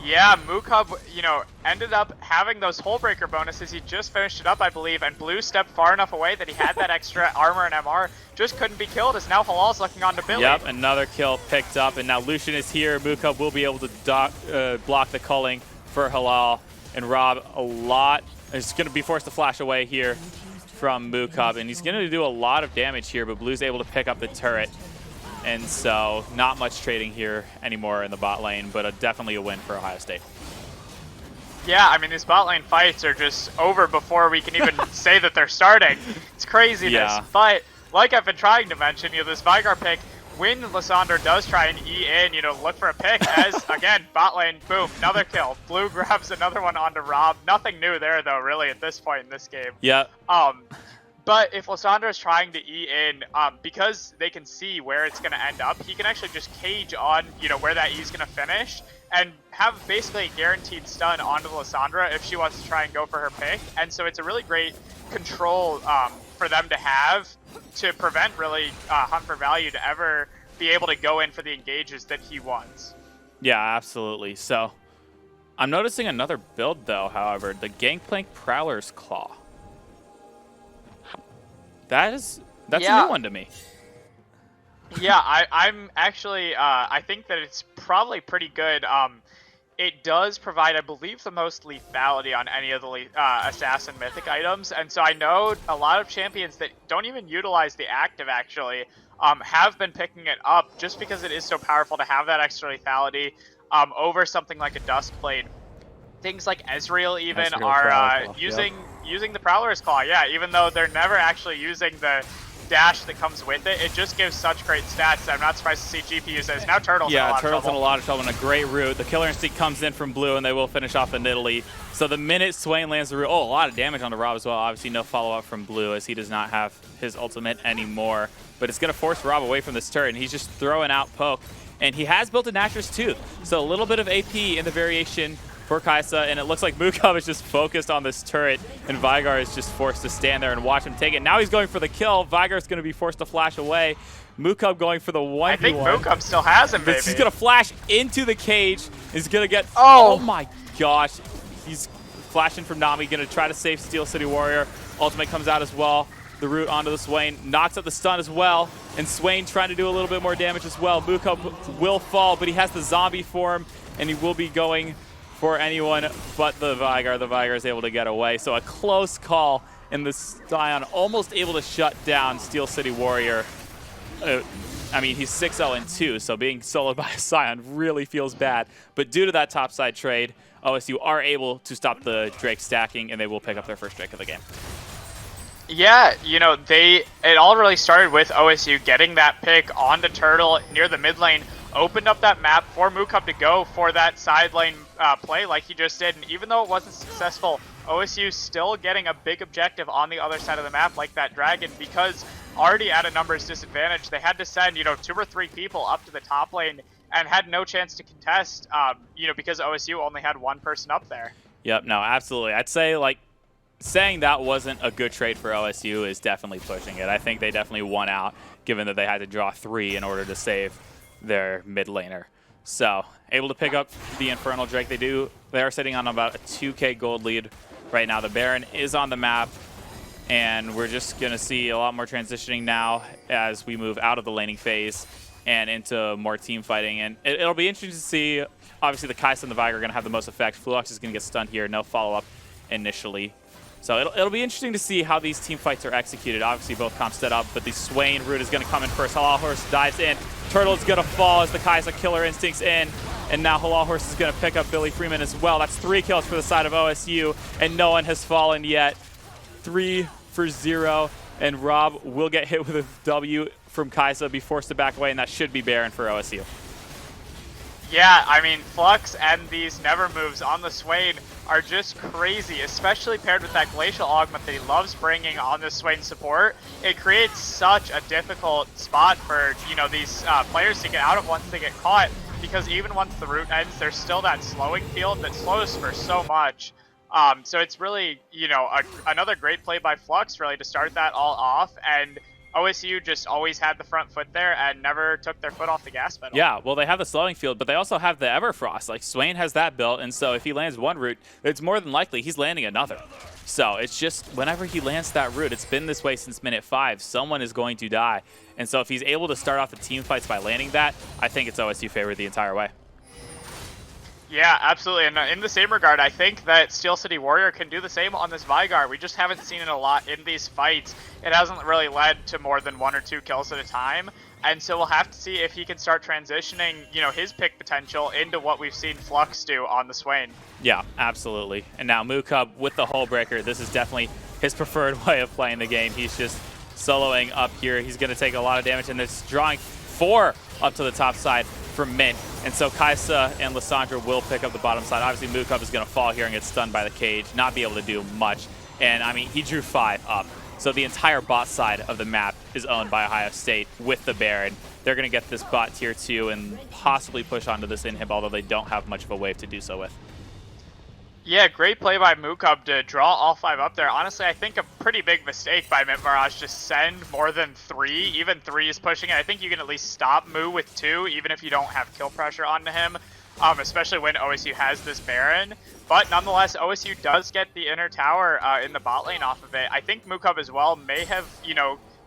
Yeah, Mukub, you know, ended up having those hole breaker bonuses. He just finished it up, I believe, and Blue stepped far enough away that he had that extra armor and MR, just couldn't be killed, as now Halal's looking on to Billy. Yep, another kill picked up, and now Lucian is here. Mukub will be able to block the culling for Halal and rob a lot. He's going to be forced to flash away here. from Mukub, and he's going to do a lot of damage here, but Blue's able to pick up the turret. And so not much trading here anymore in the bot lane, but definitely a win for Ohio State. Yeah, I mean, these bot lane fights are just over before we can even say that they're starting. It's craziness. Yeah. But like I've been trying to mention, this Vigar pick, when Lysandre does try and E in, look for a pick as, again, bot lane, boom, another kill. Blue grabs another one onto Rob. Nothing new there, though, really, at this point in this game. Yeah. But if Lysandre is trying to E in, because they can see where it's going to end up, he can actually just cage on, where that E is going to finish and have basically a guaranteed stun onto Lysandre if she wants to try and go for her pick. And so it's a really great control for them to have to prevent really Hunt for Value to ever be able to go in for the engages that he wants. Yeah, absolutely. So I'm noticing another build, though, however, the Gangplank Prowler's Claw. That's a new one to me. Yeah, I'm actually, I think that it's probably pretty good. It does provide, I believe, the most lethality on any of the Assassin Mythic items, and so I know a lot of champions that don't even utilize the active, actually, have been picking it up just because it is so powerful to have that extra lethality over something like a Duskblade. Things like Ezreal even are using the Prowler's Claw, yeah, even though they're never actually using the dash that comes with it. It just gives such great stats. I'm not surprised to see GP use this. Now Turtle's in a lot of trouble. Yeah, Turtle's in a lot of trouble and a great root. The Killer Instinct comes in from Blue, and they will finish off the Nidalee. So the minute Swain lands the root, a lot of damage onto Rob as well. Obviously no follow-up from Blue as he does not have his ultimate anymore. But it's going to force Rob away from this turret, and he's just throwing out poke. And he has built a Natur's Tooth, so a little bit of AP in the variation for Kaisa, and it looks like Mukub is just focused on this turret, and Vigar is just forced to stand there and watch him take it. Now he's going for the kill. Vigar is going to be forced to flash away. Mukub going for the 1v1. I think Mukub still has him, baby. He's going to flash into the cage. He's going to get... Oh my gosh. He's flashing from Nami, going to try to save Steel City Warrior. Ultimate comes out as well. The root onto the Swain. Knocks up the stun as well. And Swain trying to do a little bit more damage as well. Mukub will fall, but he has the zombie form, and he will be going for anyone but the Vigar. The Vigar is able to get away. So a close call, and the Scion almost able to shut down Steel City Warrior. I mean, he's 6-0-2, so being soloed by a Scion really feels bad. But due to that topside trade, OSU are able to stop the Drake stacking, and they will pick up their first Drake of the game. Yeah, it all really started with OSU getting that pick onto Turtle near the mid lane, opened up that map for Mukub to go for that side lane play like he just did, and even though it wasn't successful, OSU still getting a big objective on the other side of the map like that dragon, because already at a numbers disadvantage, they had to send, 2 or 3 people up to the top lane and had no chance to contest, because OSU only had one person up there. Yep, no, absolutely. I'd say, saying that wasn't a good trade for OSU is definitely pushing it. I think they definitely won out, given that they had to draw 3 in order to save their mid laner. So, able to pick up the Infernal Drake. They are sitting on about a 2k gold lead right now. The Baron is on the map, and we're just going to see a lot more transitioning now as we move out of the laning phase and into more team fighting. And it'll be interesting to see. Obviously, the Kaisa and the Vigar are going to have the most effect. Fluox is going to get stunned here. No follow-up initially. So it'll be interesting to see how these team fights are executed. Obviously, both comps set up, but the Swain root is going to come in first. Halal Horse dives in. Turtle is going to fall as the Kaisa Killer Instinct's in. And now Halal Horse is going to pick up Billy Freeman as well. That's 3 kills for the side of OSU, and no one has fallen yet. 3 for 0, and Rob will get hit with a W from Kaisa, be forced to back away, and that should be Baron for OSU. Yeah, I mean, Flux and these Never moves on the Swain are just crazy, especially paired with that Glacial Augment that he loves bringing on the Swain support. It creates such a difficult spot for, these players to get out of once they get caught, because even once the root ends, there's still that slowing field that slows for so much. So it's really, another great play by Flux, really, to start that all off, and OSU just always had the front foot there and never took their foot off the gas pedal. Yeah, well, they have the slowing field, but they also have the Everfrost. Swain has that built, and so if he lands one root, it's more than likely he's landing another. So it's just whenever he lands that root, it's been this way since minute 5. Someone is going to die. And so if he's able to start off the team fights by landing that, I think it's OSU favored the entire way. Yeah, absolutely. And in the same regard, I think that Steel City Warrior can do the same on this Vygar. We just haven't seen it a lot in these fights. It hasn't really led to more than 1 or 2 kills at a time. And so we'll have to see if he can start transitioning, his pick potential into what we've seen Flux do on the Swain. Yeah, absolutely. And now Mookub with the Hull Breaker. This is definitely his preferred way of playing the game. He's just soloing up here. He's going to take a lot of damage, and it's drawing 4 up to the top side from Mint. And so Kaisa and Lissandra will pick up the bottom side. Obviously, Mookub is going to fall here and get stunned by the cage, not be able to do much. And, I mean, he drew 5 up. So the entire bot side of the map is owned by Ohio State with the Baron. They're going to get this bot tier 2 and possibly push onto this inhib, although they don't have much of a wave to do so with. Yeah, great play by Mookub to draw all 5 up there. Honestly, I think a pretty big mistake by Mint Mirage to send more than 3. Even 3 is pushing it. I think you can at least stop Moo with 2, even if you don't have kill pressure onto him, especially when OSU has this Baron. But nonetheless, OSU does get the inner tower in the bot lane off of it. I think Mookub as well may have,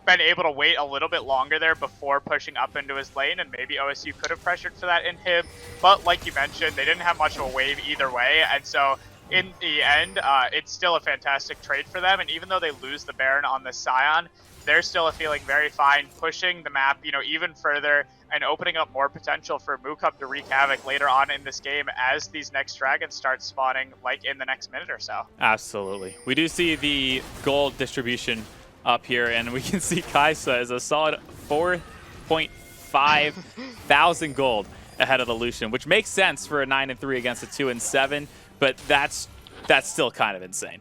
been able to wait a little bit longer there before pushing up into his lane, and maybe OSU could have pressured for that inhib. But like you mentioned, they didn't have much of a wave either way, and so in the end, it's still a fantastic trade for them. And even though they lose the Baron on the Scion, they're still feeling very fine, pushing the map, even further and opening up more potential for Mookub to wreak havoc later on in this game as these next dragons start spawning, like in the next minute or so. Absolutely. We do see the gold distribution up here, and we can see Kaisa is a solid 4.5 thousand gold ahead of the Lucian, which makes sense for a 9-3 against a 2-7, but that's still kind of insane.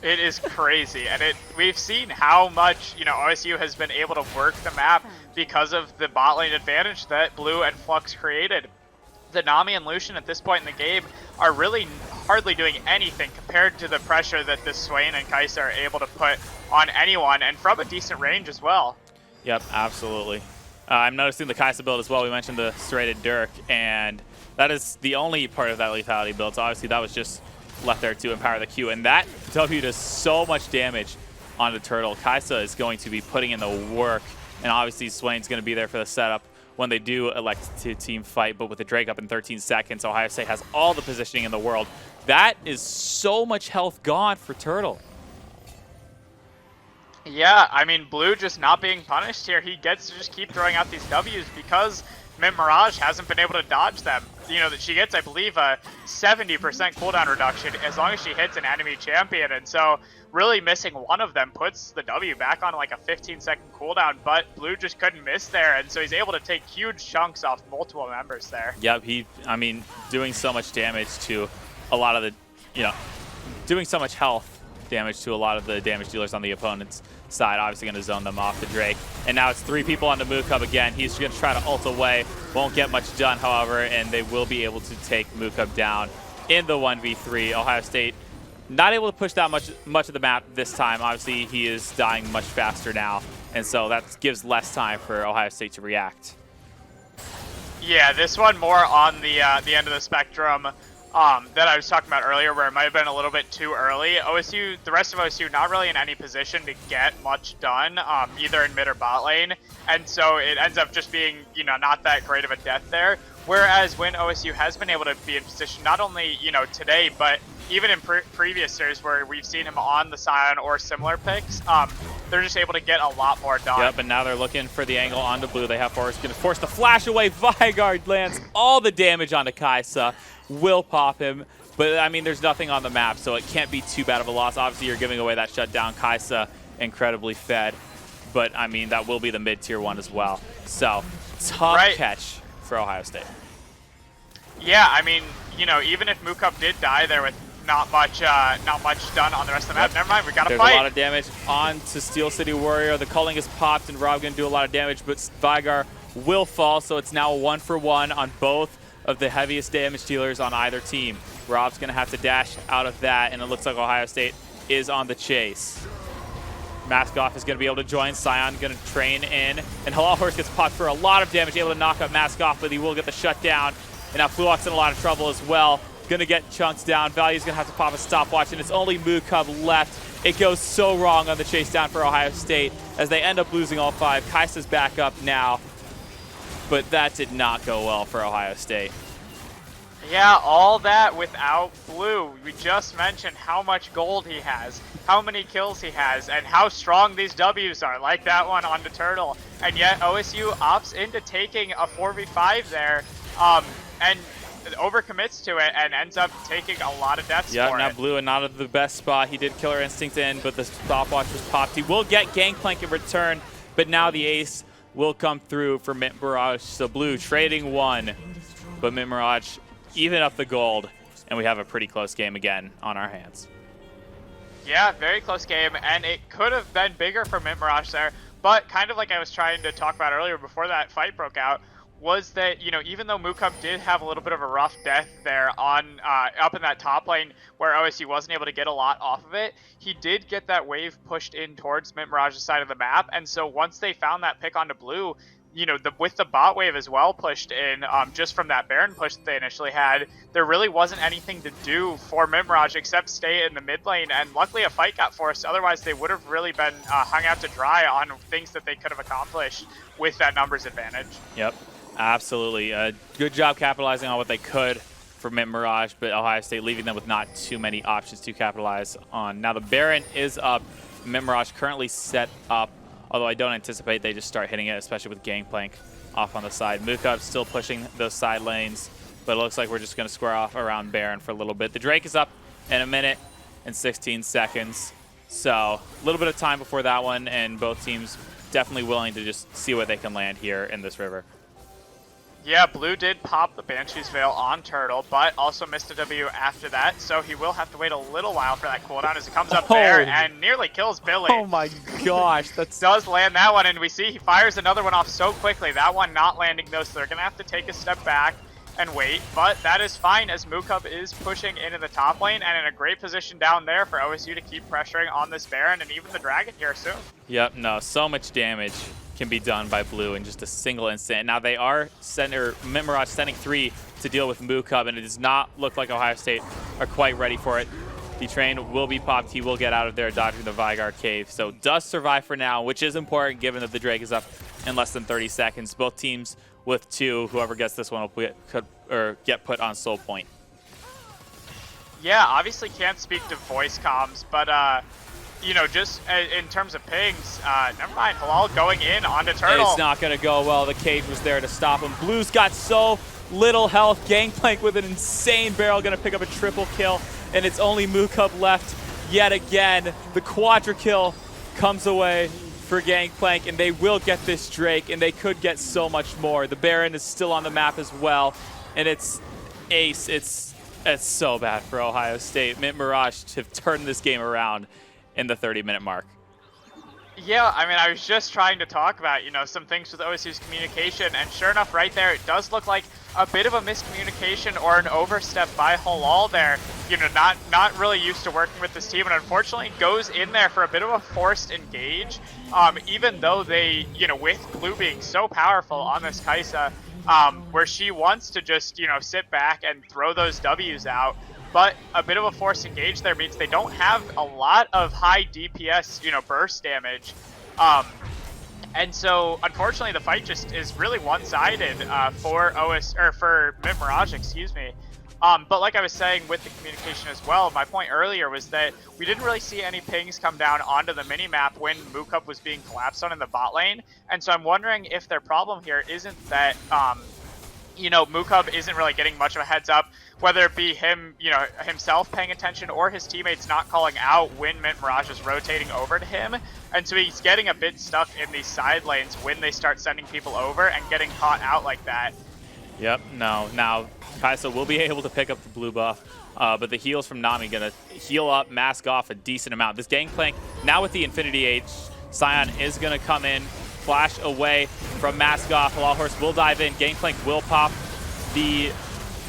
It is crazy, and we've seen how much OSU has been able to work the map because of the bot lane advantage that Blue and Flux created. The Nami and Lucian at this point in the game are really hardly doing anything compared to the pressure that the Swain and Kaisa are able to put on anyone, and from a decent range as well. Yep, absolutely. I'm noticing the Kaisa build as well. We mentioned the serrated Dirk, and that is the only part of that lethality build. So obviously that was just left there to empower the Q, and that W does so much damage on the turtle. Kaisa is going to be putting in the work, and obviously Swain's going to be there for the setup when they do elect to team fight. But with the Drake up in 13 seconds, Ohio State has all the positioning in the world. That is so much health gone for Turtle. Yeah, I mean, Blue just not being punished here. He gets to just keep throwing out these Ws because Mint Mirage hasn't been able to dodge them. That she gets, I believe, a 70% cooldown reduction as long as she hits an enemy champion. And so really missing one of them puts the W back on like a 15-second cooldown, but Blue just couldn't miss there. And so he's able to take huge chunks off multiple members there. Yep, doing so much damage to a lot of the, doing so much health damage to a lot of the damage dealers on the opponent's side. Obviously going to zone them off the Drake. And now it's 3 people on the Mookub again. He's going to try to ult away. Won't get much done, however, and they will be able to take Mookub down in the 1v3. Ohio State not able to push that much of the map this time. Obviously, he is dying much faster now, and so that gives less time for Ohio State to react. Yeah, this one more on the end of the spectrum that I was talking about earlier, where it might have been a little bit too early. The rest of OSU not really in any position to get much done, either in mid or bot lane, and so it ends up just being, not that great of a death there. Whereas when OSU has been able to be in position, not only, today, but even in previous series where we've seen him on the Scion or similar picks, they're just able to get a lot more done. Yep, and now they're looking for the angle onto Blue. They have Forrest going to force the flash away. Vygar lands all the damage onto Kaisa. Will pop him, but I mean, there's nothing on the map, so it can't be too bad of a loss. Obviously, you're giving away that shutdown. Kaisa incredibly fed, but I mean, that will be the mid-tier one as well. So, tough catch for Ohio State. Yeah, I mean, even if Mookub did die there with not much done on the rest of the map, never mind, we got to fight. There's a lot of damage on to Steel City Warrior. The culling is popped, and Rob going to do a lot of damage, but Vygar will fall, so it's now a 1-for-1 on both of the heaviest damage dealers on either team. Rob's going to have to dash out of that, and it looks like Ohio State is on the chase. Maskoff is going to be able to join. Scion going to train in, and Halal Horse gets popped for a lot of damage, able to knock up Maskoff, but he will get the shutdown. And now Fluox's in a lot of trouble as well. Going to get chunks down. Value's going to have to pop a stopwatch, and it's only Mookub left. It goes so wrong on the chase down for Ohio State as they end up losing all 5. Kaisa's back up now, but that did not go well for Ohio State. Yeah, all that without Blue. We just mentioned how much gold he has, how many kills he has, and how strong these Ws are, like that one on the Turtle. And yet OSU opts into taking a 4v5 there, and overcommits to it and ends up taking a lot of deaths Yeah, for now it. Blue and not at the best spot. He did Killer Instinct in, but the stopwatch was popped. He will get Gangplank in return, but now the ace will come through for Mint Mirage. So Blue trading one, but Mint Mirage even up the gold, and we have a pretty close game again on our hands. Yeah, very close game, and it could have been bigger for Mint Mirage there, but kind of like I was trying to talk about earlier before that fight broke out, was that, you know, even though Mukub did have a little bit of a rough death there on up in that top lane where OSU wasn't able to get a lot off of it, he did get that wave pushed in towards Mint Mirage's side of the map, and so once they found that pick onto Blue, you know, with the bot wave as well pushed in, just from that Baron push that they initially had, there really wasn't anything to do for Mint Mirage except stay in the mid lane, and luckily a fight got forced, otherwise they would have really been hung out to dry on things that they could have accomplished with that numbers advantage. Yep, absolutely. Good job capitalizing on what they could for Mint Mirage, but Ohio State leaving them with not too many options to capitalize on. Now the Baron is up. Mint Mirage currently set up, although I don't anticipate they just start hitting it, especially with Gangplank off on the side. Mukub still pushing those side lanes, but it looks like we're just going to square off around Baron for a little bit. The Drake is up in 1 minute and 16 seconds, so a little bit of time before that one, and both teams definitely willing to just see what they can land here in this river. Yeah, Blue did pop the Banshee's Veil on Turtle, but also missed a W after that, so he will have to wait a little while for that cooldown as it comes up there and nearly kills Billy. Oh my gosh, that's... Does land that one, and we see he fires another one off so quickly. That one not landing though, so they're going to have to take a step back and wait, but that is fine as Mukub is pushing into the top lane and in a great position down there for OSU to keep pressuring on this Baron and even the Dragon here soon. Yep, no, so much damage can be done by Blue in just a single instant. Now they are Mint Mirage sending 3 to deal with Mukub, and it does not look like Ohio State are quite ready for it. The train will be popped. He will get out of there, dodging the Vygar cave. So does survive for now, which is important given that the Drake is up in less than 30 seconds. Both teams with 2. Whoever gets this one will get put on soul point. Yeah, obviously can't speak to voice comms, but you know, just in terms of pings, never mind. Halal going in onto Turtle. It's not going to go well. The cage was there to stop him. Blue's got so little health. Gangplank with an insane barrel, going to pick up a triple kill, and it's only Mukub left yet again. The quadra kill comes away for Gangplank, and they will get this Drake, and they could get so much more. The Baron is still on the map as well, and it's ace. It's so bad for Ohio State. Mint Mirage have turned this game around in the 30-minute mark. Yeah, I mean, I was just trying to talk about, you know, some things with OSU's communication, and sure enough, right there, it does look like a bit of a miscommunication or an overstep by Halal there. You know, not really used to working with this team, and unfortunately goes in there for a bit of a forced engage, even though they, you know, with Blue being so powerful on this Kaisa, where she wants to just, you know, sit back and throw those W's out. But a bit of a forced engage there means they don't have a lot of high DPS, you know, burst damage. And so, unfortunately, the fight just is really one-sided for Mint Mirage, excuse me. But like I was saying with the communication as well, my point earlier was that we didn't really see any pings come down onto the minimap when Mukub was being collapsed on in the bot lane. And so I'm wondering if their problem here isn't that, you know, Mukub isn't really getting much of a heads up, whether it be him, you know, himself paying attention or his teammates not calling out when Mint Mirage is rotating over to him. And so he's getting a bit stuck in these side lanes when they start sending people over and getting caught out like that. Yep, no. Now, Kaisa will be able to pick up the blue buff, but the heals from Nami going to heal up, mask off a decent amount. This Gangplank, now with the Infinity H, Sion is going to come in, flash away from mask off. Halal Horse will dive in. Gangplank will pop the...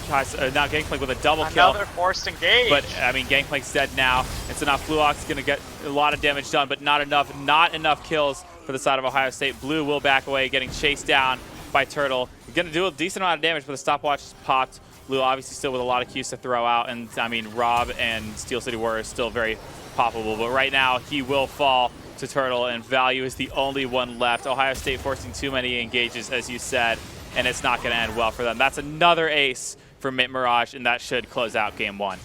now Gangplank with a double kill. Another forced engage. But, I mean, Gangplank's dead now. And so now Fluox's going to get a lot of damage done, but not enough kills for the side of Ohio State. Blue will back away, getting chased down by Turtle. Going to do a decent amount of damage, but the stopwatch is popped. Blue obviously still with a lot of Qs to throw out, and I mean, Rob and Steel City Warriors still very poppable, but right now he will fall to Turtle, and Value is the only one left. Ohio State forcing too many engages, as you said, and it's not going to end well for them. That's another ace for Mint Mirage, and that should close out game 1.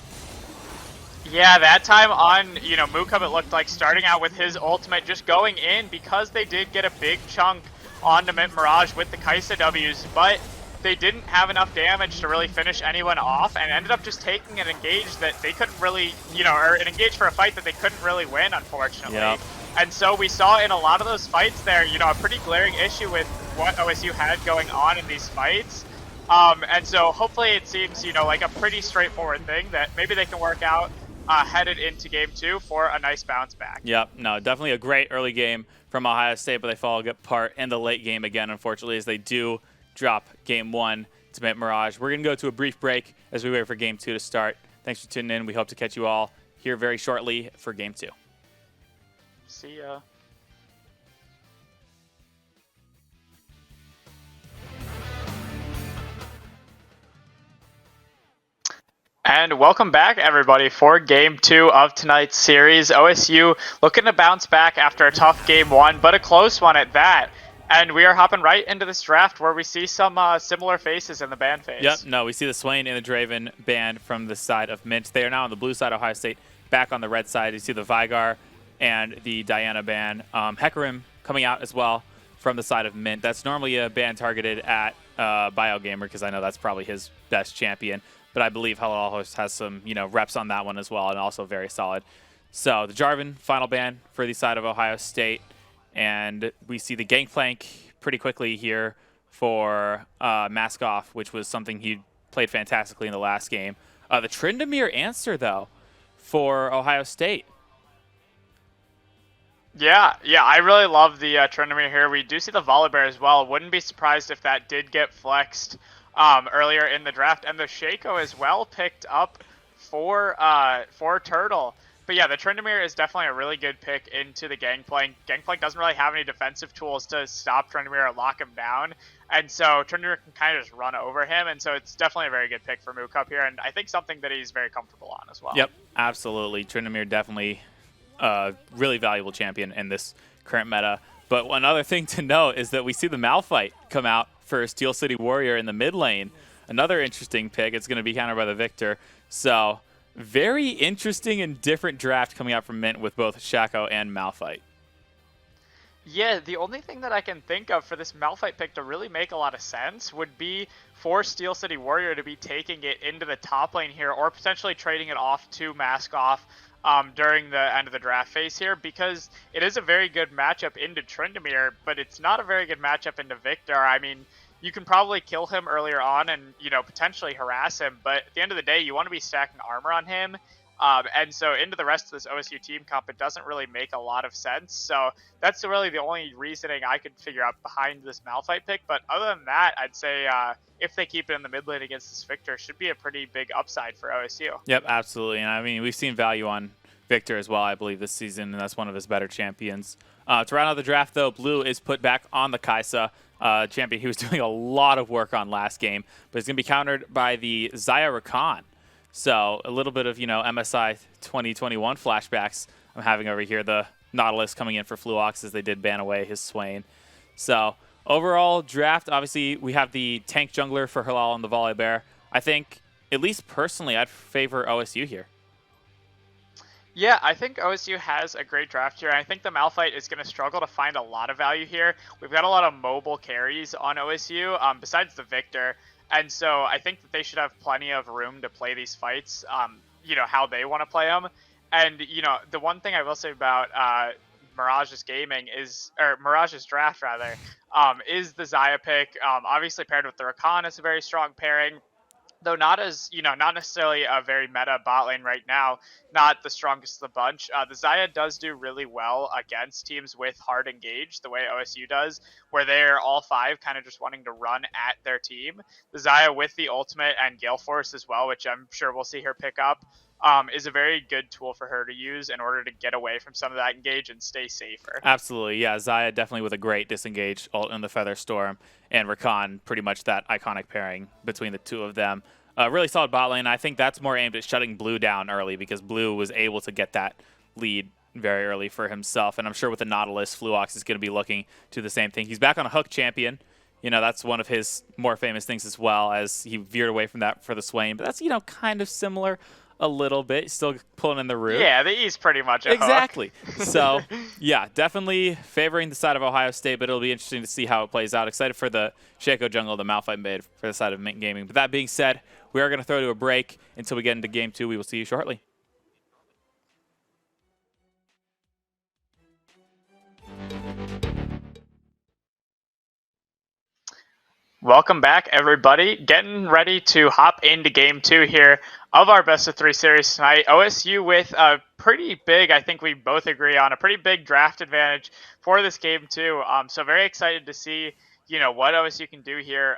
Yeah, that time on, Mukub, it looked like starting out with his ultimate just going in because they did get a big chunk onto Mint Mirage with the Kaisa Ws, but they didn't have enough damage to really finish anyone off and ended up just taking an engage that they couldn't really, or an engage for a fight that they couldn't really win, unfortunately. Yep. And so we saw in a lot of those fights there, a pretty glaring issue with what OSU had going on in these fights. And so hopefully it seems, like a pretty straightforward thing that maybe they can work out headed into game 2 for a nice bounce back. Yep, no, definitely a great early game from Ohio State, but they fall apart in the late game again, unfortunately, as they do drop game 1 to Mint Mirage. We're going to go to a brief break as we wait for game 2 to start. Thanks for tuning in. We hope to catch you all here very shortly for game 2. See ya. And welcome back, everybody, for Game 2 of tonight's series. OSU looking to bounce back after a tough Game 1, but a close one at that. And we are hopping right into this draft where we see some similar faces in the ban phase. Yep, no, we see the Swain and the Draven banned from the side of Mint. They are now on the blue side, Ohio State, back on the red side. You see the Vigar and the Diana ban. Hecarim coming out as well from the side of Mint. That's normally a ban targeted at BioGamer because I know that's probably his best champion. But I believe Hello Host has some, reps on that one as well, and also very solid. So the Jarvan, final ban for the side of Ohio State. And we see the Gangplank pretty quickly here for Mask Off, which was something he played fantastically in the last game. The Tryndamere answer, though, for Ohio State. Yeah, I really love the Tryndamere here. We do see the Volibear as well. Wouldn't be surprised if that did get flexed earlier in the draft, and the Shaco as well picked up for Turtle. But yeah, the Tryndamere is definitely a really good pick into the Gangplank. Gangplank doesn't really have any defensive tools to stop Tryndamere or lock him down, and so Tryndamere can kind of just run over him, and so it's definitely a very good pick for Mukub here, and I think something that he's very comfortable on as well. Yep, absolutely. Tryndamere definitely a really valuable champion in this current meta. But one other thing to note is that we see the Malphite come out for Steel City Warrior in the mid lane. Another interesting pick. It's going to be countered by the Victor. So very interesting and different draft coming out from Mint with both Shaco and Malphite. Yeah, the only thing that I can think of for this Malphite pick to really make a lot of sense would be for Steel City Warrior to be taking it into the top lane here, or potentially trading it off to Mask Off during the end of the draft phase here, because it is a very good matchup into Tryndamere, but it's not a very good matchup into Victor. I mean, you can probably kill him earlier on and, potentially harass him, but at the end of the day, you want to be stacking armor on him. And so into the rest of this OSU team comp, it doesn't really make a lot of sense. So that's really the only reasoning I could figure out behind this Malphite pick. But other than that, I'd say if they keep it in the mid lane against this Victor, should be a pretty big upside for OSU. Yep, absolutely. And I mean, we've seen value on Victor as well, I believe, this season, and that's one of his better champions. To round out the draft, though, Blue is put back on the Kaisa champion he was doing a lot of work on last game, but it's going to be countered by the Xayah Rakan. So a little bit of, MSI 2021 flashbacks I'm having over here. The Nautilus coming in for Fluox as they did ban away his Swain. So overall draft, obviously we have the tank jungler for Halal and the Volibear. I think, at least personally, I'd favor OSU here. Yeah, I think OSU has a great draft here. I think the Malphite is going to struggle to find a lot of value here. We've got a lot of mobile carries on OSU, besides the Victor. And so I think that they should have plenty of room to play these fights, how they want to play them. And, the one thing I will say about Mirage's draft, is the Xayah pick. Obviously paired with the Rakan is a very strong pairing. Though not necessarily a very meta bot lane right now, not the strongest of the bunch. The Xayah does do really well against teams with hard engage, the way OSU does, where they're all five kind of just wanting to run at their team. The Xayah with the ultimate and Gale Force as well, which I'm sure we'll see her pick up, is a very good tool for her to use in order to get away from some of that engage and stay safer. Absolutely, yeah. Xayah definitely with a great disengage ult in the Feather Storm, and Rakan pretty much that iconic pairing between the two of them. Really solid bot lane. I think that's more aimed at shutting Blue down early because Blue was able to get that lead very early for himself. And I'm sure with the Nautilus, Fluox is going to be looking to the same thing. He's back on a Hook champion That's one of his more famous things as well, as he veered away from that for the Swain. But that's, kind of similar a little bit. Still pulling in the root. Yeah, the E's pretty much a exactly. hook. So, yeah, definitely favoring the side of Ohio State, but it'll be interesting to see how it plays out. Excited for the Shaco jungle, the Malphite mid for the side of Mint Gaming. But that being said, we are going to throw to a break until we get into Game 2. We will see you shortly. Welcome back, everybody. Getting ready to hop into Game 2 here of our Best of 3 series tonight. OSU with a pretty big, I think we both agree on, a pretty big draft advantage for this Game 2. So very excited to see, what OSU can do here.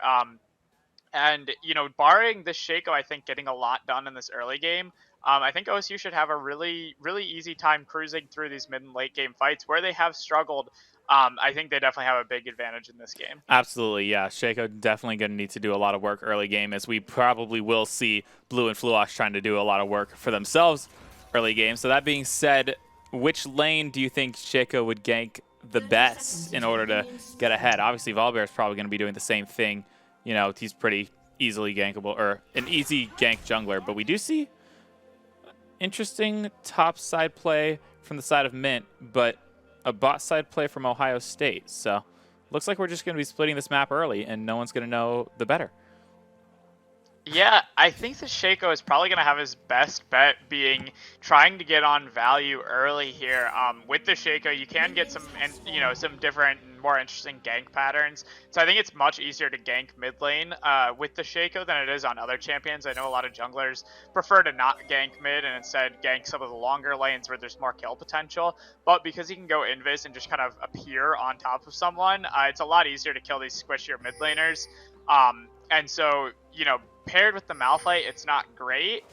And, barring this Shaco, I think, getting a lot done in this early game, I think OSU should have a really, really easy time cruising through these mid and late game fights where they have struggled. I think they definitely have a big advantage in this game. Absolutely, yeah. Shaco definitely going to need to do a lot of work early game, as we probably will see Blue and Fluox trying to do a lot of work for themselves early game. So that being said, which lane do you think Shaco would gank the best in order to get ahead? Obviously, Volibear is probably going to be doing the same thing. He's pretty easily gankable, or an easy gank jungler. But we do see interesting top side play from the side of Mint, but a bot side play from Ohio State. So looks like we're just going to be splitting this map early, and no one's going to know the better. Yeah, I think the Shaco is probably going to have his best bet being trying to get on value early here. With the Shaco, you can get some different, more interesting gank patterns. So I think it's much easier to gank mid lane with the Shaco than it is on other champions. I know a lot of junglers prefer to not gank mid and instead gank some of the longer lanes where there's more kill potential. But because he can go invis and just kind of appear on top of someone, it's a lot easier to kill these squishier mid laners. And so, paired with the Malphite, it's not great,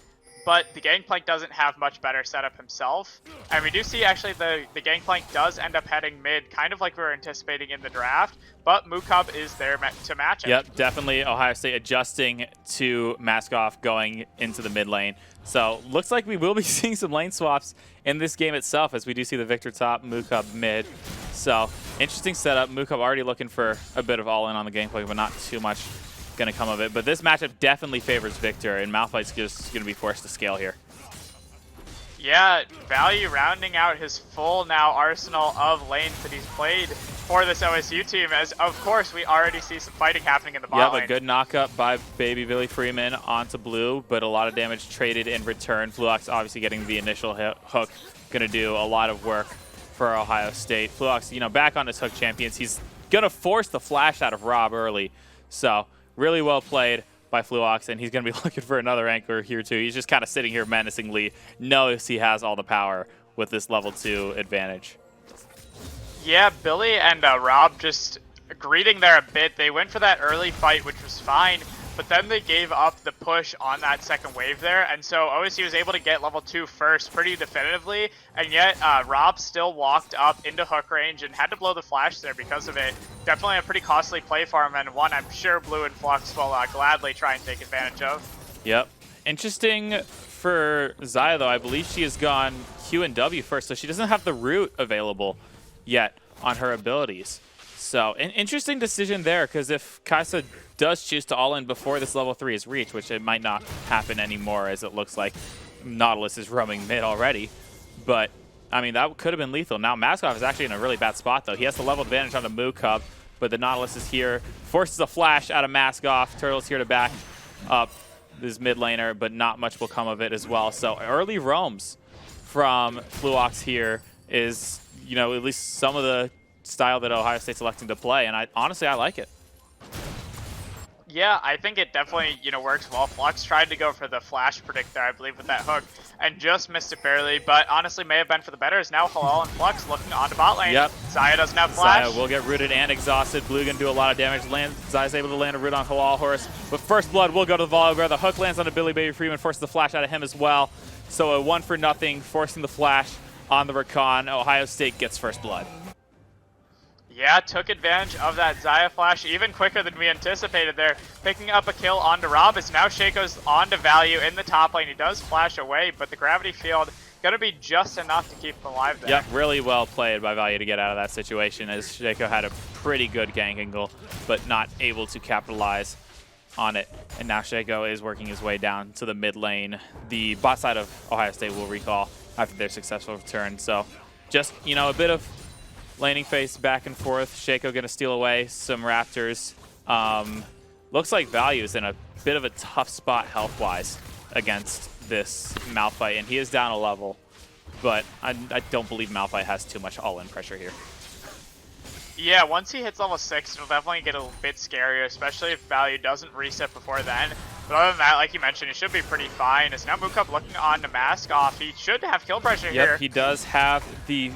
but the Gangplank doesn't have much better setup himself. And we do see actually the Gangplank does end up heading mid, kind of like we were anticipating in the draft, but Mukub is there to match it. Yep, definitely Ohio State adjusting to mask off going into the mid lane. So looks like we will be seeing some lane swaps in this game itself, as we do see the Victor top, Mukub mid. So interesting setup. Mukub already looking for a bit of all-in on the Gangplank, but not too much going to come of it. But this matchup definitely favors Victor, and Malphite's just going to be forced to scale here. Yeah, Value rounding out his full now arsenal of lanes that he's played for this OSU team, as of course we already see some fighting happening in the bot lane. A good knockup by Baby Billy Freeman onto Blue, but a lot of damage traded in return. Fluox obviously getting the initial hook, going to do a lot of work for Ohio State. Fluox, back on his hook champions. He's going to force the flash out of Rob early, so really well played by Fluox, and he's going to be looking for another anchor here too. He's just kind of sitting here menacingly, knows he has all the power with this level 2 advantage. Yeah, Billy and Rob just greeting there a bit. They went for that early fight, which was fine, but then they gave up the push on that second wave there, and so OSU was able to get level 2 first pretty definitively, and yet Rob still walked up into hook range and had to blow the flash there because of it. Definitely a pretty costly play for him, and one I'm sure Blue and Flux will gladly try and take advantage of. Yep. Interesting for Xayah, though. I believe she has gone Q and W first, so she doesn't have the root available yet on her abilities. So an interesting decision there, because if Kaisa does choose to all-in before this level 3 is reached, which it might not happen anymore, as it looks like Nautilus is roaming mid already. But, I mean, that could have been lethal. Now, Maskov is actually in a really bad spot, though. He has the level advantage on the Mukub, but the Nautilus is here, forces a flash out of Maskov. Turtle's here to back up this mid laner, but not much will come of it as well. So early roams from Fluox here is, at least some of the style that Ohio State's electing to play, and honestly, I like it. Yeah, I think it definitely, works well. Flux tried to go for the flash predict there, I believe, with that hook, and just missed it barely, but honestly may have been for the better, as now Halal and Flux looking onto bot lane. Yep. Xayah doesn't have flash. Xayah will get rooted and exhausted. Blue gonna do a lot of damage. Xayah's able to land a root on Halal Horse, but first blood will go to the Volibear. The hook lands on a Billy Baby Freeman, forces the flash out of him as well. So a 1-for-0, forcing the flash on the Rakan. Ohio State gets first blood. Yeah, took advantage of that Xayah flash even quicker than we anticipated there. Picking up a kill onto Rob, as now Shaco's onto Value in the top lane. He does flash away, but the gravity field going to be just enough to keep him alive there. Yep, really well played by Value to get out of that situation, as Shaco had a pretty good gank angle, but not able to capitalize on it. And now Shaco is working his way down to the mid lane. The bot side of Ohio State will recall after their successful return. So just, you know, a bit of laning phase back and forth. Shaco going to steal away some Raptors. Looks like Value is in a bit of a tough spot health-wise against this Malphite, and he is down a level. But I don't believe Malphite has too much all-in pressure here. Yeah, once he hits level 6, it'll definitely get a bit scarier, especially if Value doesn't reset before then. But other than that, like you mentioned, he should be pretty fine. As now Mookup looking on to Mask Off, he should have kill pressure here. Yep, he does have the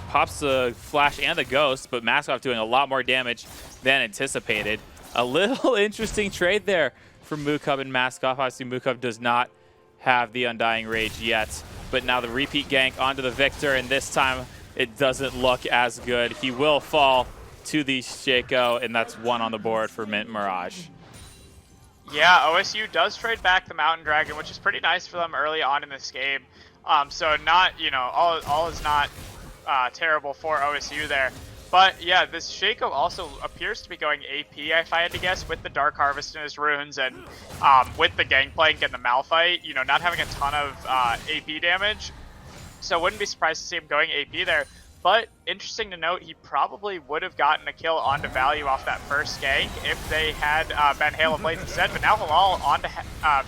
pops the Flash and the Ghost, but Mask Off doing a lot more damage than anticipated. A little interesting trade there from Mookup and Mask Off. Obviously, Mookup does not have the Undying Rage yet, but now the repeat gank onto the Victor, and this time it doesn't look as good. He will fall to the Shaco, and that's one on the board for Mint Mirage. Yeah, OSU does trade back the Mountain Dragon, which is pretty nice for them early on in this game. So not, you know, all is not terrible for OSU there. But yeah, this Shaco also appears to be going AP, if I had to guess, with the Dark Harvest in his runes and with the Gangplank and the Malphite, you know, not having a ton of AP damage. So wouldn't be surprised to see him going AP there. But interesting to note, he probably would have gotten a kill onto Value off that first gank if they had been Hail of Blades instead. But now Halal onto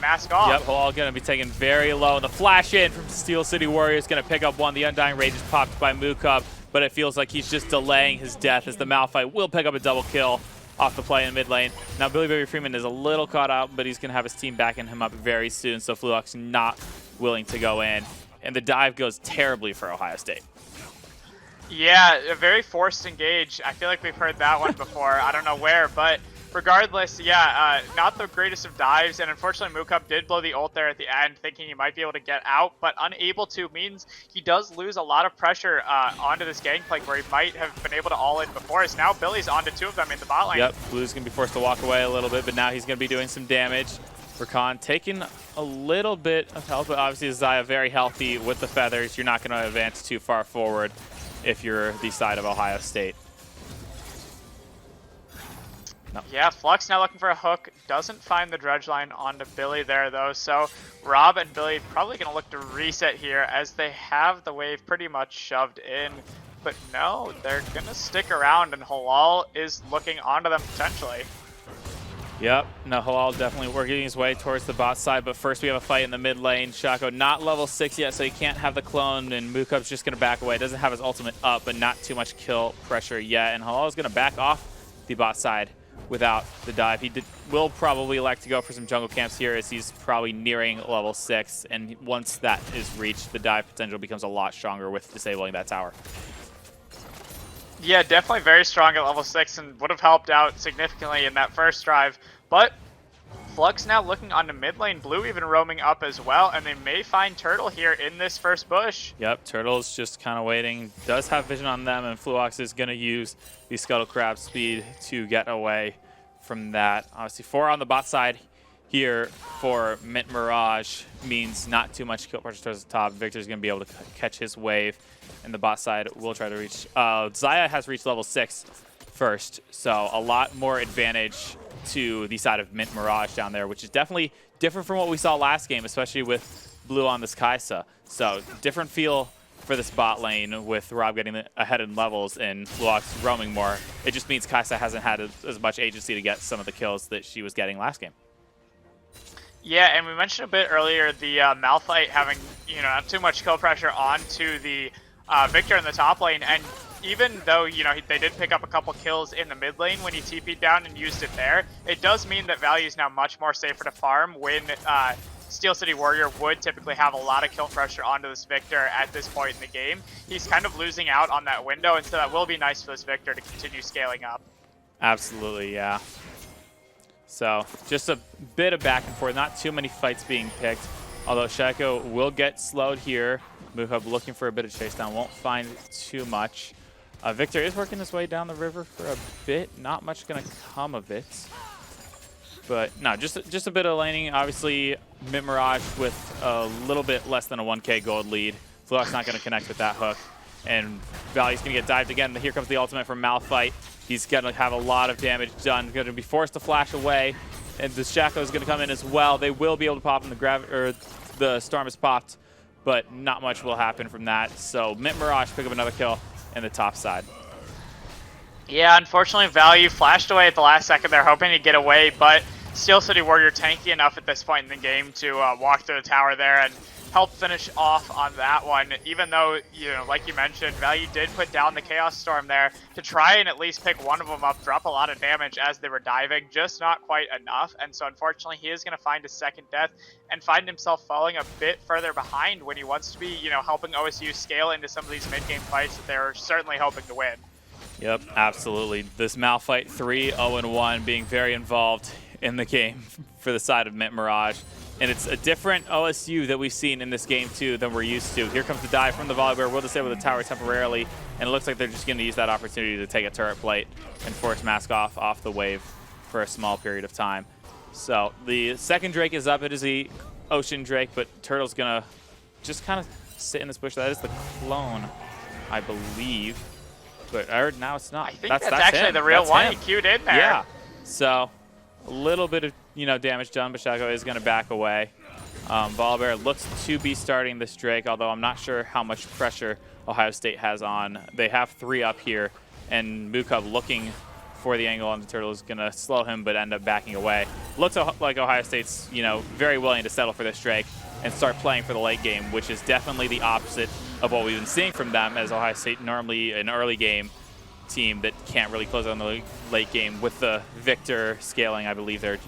Mask Off. Yep, Halal going to be taken very low. And the flash in from Steel City Warriors going to pick up one. The Undying Rage is popped by Mookup, but it feels like he's just delaying his death as the Malphite will pick up a double kill off the play in mid lane. Now Billy Baby Freeman is a little caught out, but he's going to have his team backing him up very soon. So Fluox not willing to go in. And the dive goes terribly for Ohio State. Yeah, a very forced engage. I feel like we've heard that one before. I don't know where, but regardless, yeah, not the greatest of dives, and unfortunately Mookup did blow the ult there at the end, thinking he might be able to get out, but unable to means he does lose a lot of pressure onto this Gangplank where he might have been able to all-in before. As now Billy's onto two of them in the bot lane. Yep, Blue's going to be forced to walk away a little bit, but now he's going to be doing some damage. Rakan taking a little bit of health, but obviously Zaya very healthy with the feathers. You're not going to advance too far forward if you're the side of Ohio State. No. Yeah, Flux now looking for a hook. Doesn't find the dredge line onto Billy there, though. So Rob and Billy probably going to look to reset here as they have the wave pretty much shoved in. But no, they're going to stick around, and Halal is looking onto them potentially. Yep, no, Halal definitely working his way towards the bot side, but first we have a fight in the mid lane. Shaco not level 6 yet, so he can't have the clone, and Mookup's just going to back away. Doesn't have his ultimate up, but not too much kill pressure yet, and Halal is going to back off the bot side without the dive. He will probably like to go for some jungle camps here as he's probably nearing level 6, and once that is reached, the dive potential becomes a lot stronger with disabling that tower. Yeah, definitely very strong at level 6 and would have helped out significantly in that first drive. But Flux now looking onto mid lane, Blue even roaming up as well, and they may find Turtle here in this first bush. Yep, Turtle's just kind of waiting. Does have vision on them, and Fluox is going to use the Scuttle Crab speed to get away from that. Obviously, 4 on the bot side here for Mint Mirage means not too much kill pressure towards the top. Victor's going to be able to catch his wave, and the bot side will try to reach. Zaya has reached level 6 first, so a lot more advantage to the side of Mint Mirage down there, which is definitely different from what we saw last game, especially with Blue on this Kaisa. So different feel for this bot lane with Rob getting ahead in levels and Fluox roaming more. It just means Kaisa hasn't had as much agency to get some of the kills that she was getting last game. Yeah, and we mentioned a bit earlier the Malphite having, you know, not too much kill pressure onto the Victor in the top lane, and even though, you know, they did pick up a couple kills in the mid lane when he TP'd down and used it there, it does mean that Value is now much more safer to farm when Steel City Warrior would typically have a lot of kill pressure onto this Victor at this point in the game. He's kind of losing out on that window, and so that will be nice for this Victor to continue scaling up. Absolutely, yeah. So just a bit of back and forth, not too many fights being picked, although Shaco will get slowed here. Mookup looking for a bit of chase down, won't find too much. Victor is working his way down the river for a bit. Not much going to come of it. But no, just a bit of laning. Obviously, Mint Mirage with a little bit less than a 1K gold lead. Fluox not going to connect with that hook. and Valley's going to get dived again. Here comes the ultimate from Malphite. He's going to have a lot of damage done. Going to be forced to flash away, and the Shaco is going to come in as well. They will be able to pop in the Storm is popped, but not much will happen from that. So Mint Mirage pick up another kill in the top side. Yeah, unfortunately, Value flashed away at the last second. They're hoping to get away, but Steel City Warrior tanky enough at this point in the game to walk through the tower there and help finish off on that one. Even though, you know, like you mentioned, Value did put down the Chaos Storm there to try and at least pick one of them up, drop a lot of damage as they were diving, just not quite enough. And so unfortunately, he is going to find his second death and find himself falling a bit further behind when he wants to be, you know, helping OSU scale into some of these mid-game fights that they're certainly hoping to win. Yep, absolutely. This Malphite 3-0-1 being very involved in the game for the side of Mint Mirage. And it's a different OSU that we've seen in this game, too, than we're used to. Here comes the dive from the Volibear. Will disable the tower temporarily, and it looks like they're just going to use that opportunity to take a turret plate and force Mask off the wave for a small period of time. So the second Drake is up. It is the Ocean Drake, but Turtle's going to just kind of sit in this bush. That is the clone, I believe. But now it's not. I think that's actually him. The real that's one. Him. He queued in there. Yeah. So a little bit of damage done, but Shaco is going to back away. Volibear looks to be starting this Drake, although I'm not sure how much pressure Ohio State has on. They have 3 up here, and Mukub looking for the angle on the Turtle is going to slow him, but end up backing away. Looks like Ohio State's very willing to settle for this Drake and start playing for the late game, which is definitely the opposite of what we've been seeing from them, as Ohio State normally an early game team that can't really close on the late game. With the Victor scaling, I believe they're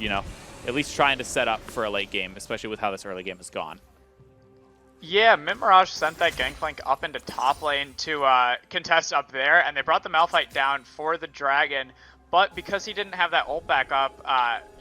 at least trying to set up for a late game, especially with how this early game has gone. Yeah, Mint Mirage sent that Gangplank up into top lane to contest up there, and they brought the Malphite down for the Dragon. But because he didn't have that ult back up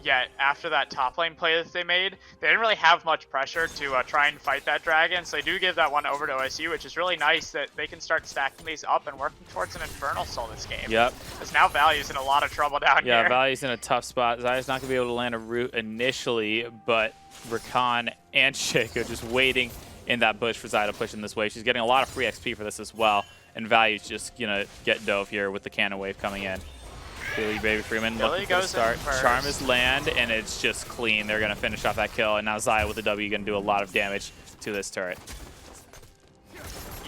yet after that top lane play that they made, they didn't really have much pressure to try and fight that Dragon. So they do give that one over to OSU, which is really nice that they can start stacking these up and working towards an Infernal Soul this game. Yep. Because now Value's in a lot of trouble down here. Yeah, Value's in a tough spot. Zaya's not going to be able to land a root initially, but Rakan and Shaco just waiting in that bush for Zaya to push in this way. She's getting a lot of free XP for this as well, and Value's just going to get dove here with the cannon wave coming in. Billy Baby Freeman looking for the start. Charm is land, and it's just clean. They're going to finish off that kill, and now Zaya with the W going to do a lot of damage to this turret.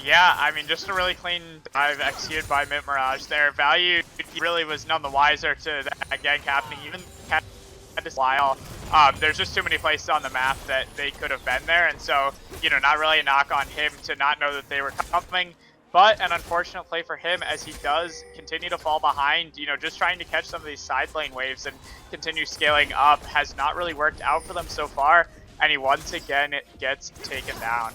Yeah, I mean, just a really clean dive executed by Mint Mirage there. Value really was none the wiser to that gank happening, even at this while. There's just too many places on the map that they could have been there, and so, not really a knock on him to not know that they were coming. But an unfortunate play for him, as he does continue to fall behind. Just trying to catch some of these side lane waves and continue scaling up has not really worked out for them so far, and he once again gets taken down.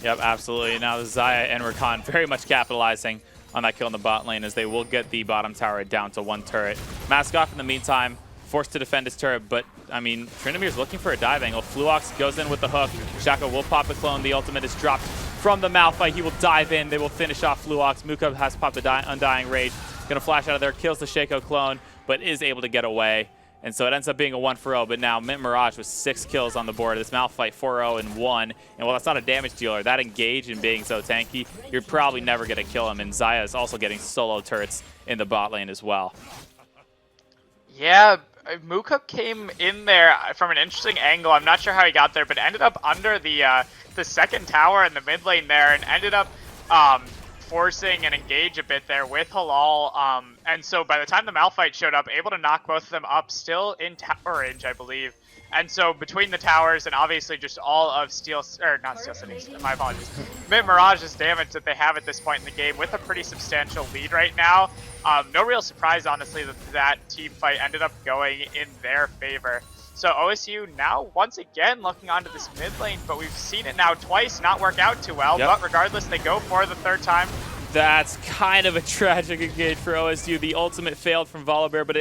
Yep, absolutely. Now Zaya and Rakan very much capitalizing on that kill in the bot lane, as they will get the bottom tower down to 1 turret. Mask off in the meantime, forced to defend his turret, but I mean, Trindamir's looking for a dive angle. Fluox goes in with the hook. Shaco will pop the clone. The ultimate is dropped from the Malphite. He will dive in. They will finish off Fluox. Mukub has popped the Undying Rage. Gonna flash out of there, kills the Shaco clone, but is able to get away. And so it ends up being a 1-for-0, but now Mint Mirage with 6 kills on the board. This Malphite 4-0-1. And while that's not a damage dealer, that engage and being so tanky, you're probably never gonna kill him. And Zaya is also getting solo turrets in the bot lane as well. Yeah, Mukub came in there from an interesting angle. I'm not sure how he got there, but ended up under the second tower in the mid lane there, and ended up forcing an engage a bit there with Halal. And so by the time the Malphite showed up, able to knock both of them up, still in tower range, I believe. And so between the towers and obviously just all of not Steel City's, my apologies, Mint Mirage's damage that they have at this point in the game with a pretty substantial lead right now. No real surprise, honestly, that team fight ended up going in their favor. So OSU now once again looking onto this mid lane, but we've seen it now twice not work out too well. Yep. But regardless, they go for the 3rd time. That's kind of a tragic engage for OSU. The ultimate failed from Volibear, but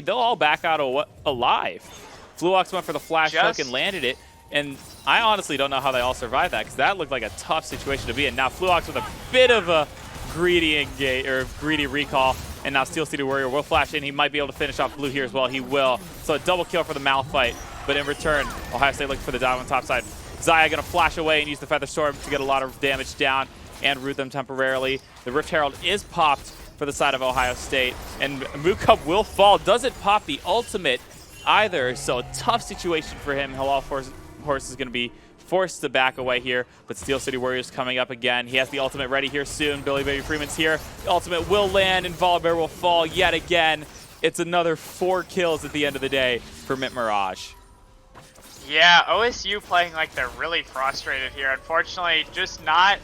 they'll all back out alive. Fluox went for the flash hook and landed it, and I honestly don't know how they all survived that, because that looked like a tough situation to be in. Now Fluox with a bit of a greedy engage, or greedy recall, and now Steel City Warrior will flash in. He might be able to finish off Blue here as well. He will. So a double kill for the Malphite, but in return, Ohio State looking for the dive on top side. Zaya going to flash away and use the Feather Storm to get a lot of damage down, and root them temporarily. The Rift Herald is popped for the side of Ohio State, and Mukub will fall. Doesn't pop the ultimate either, so a tough situation for him. Halal Horse is going to be forced to back away here, but Steel City Warriors coming up again. He has the ultimate ready here soon. Billy Baby Freeman's here. The ultimate will land, and Volibear will fall yet again. It's another 4 kills at the end of the day for Mint Mirage. Yeah, OSU playing like they're really frustrated here. Unfortunately, just not,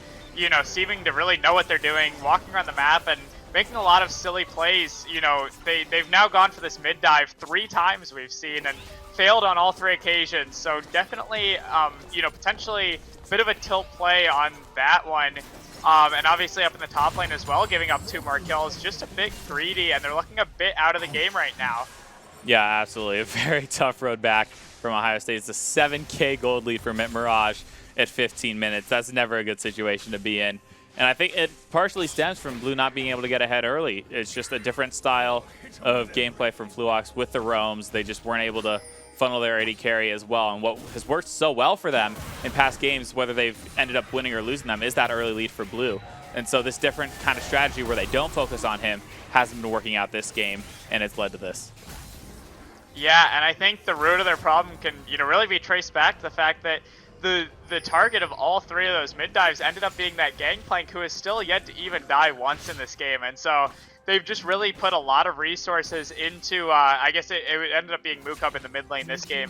seeming to really know what they're doing, walking around the map and making a lot of silly plays. They've now gone for this mid dive 3 times we've seen and failed on all 3 occasions. So definitely, potentially a bit of a tilt play on that one. And obviously up in the top lane as well, giving up 2 more kills. Just a bit greedy, and they're looking a bit out of the game right now. Yeah, absolutely. A very tough road back from Ohio State. It's a 7K gold lead for Mint Mirage at 15 minutes. That's never a good situation to be in. And I think it partially stems from Blue not being able to get ahead early. It's just a different style of gameplay from Fluox with the roams. They just weren't able to funnel their AD carry as well. And what has worked so well for them in past games, whether they've ended up winning or losing them, is that early lead for Blue. And so this different kind of strategy where they don't focus on him hasn't been working out this game, and it's led to this. Yeah, and I think the root of their problem can, really be traced back to the fact that the target of all 3 of those mid dives ended up being that Gangplank, who is still yet to even die once in this game. And so they've just really put a lot of resources into, I guess it ended up being Mukub in the mid lane this game,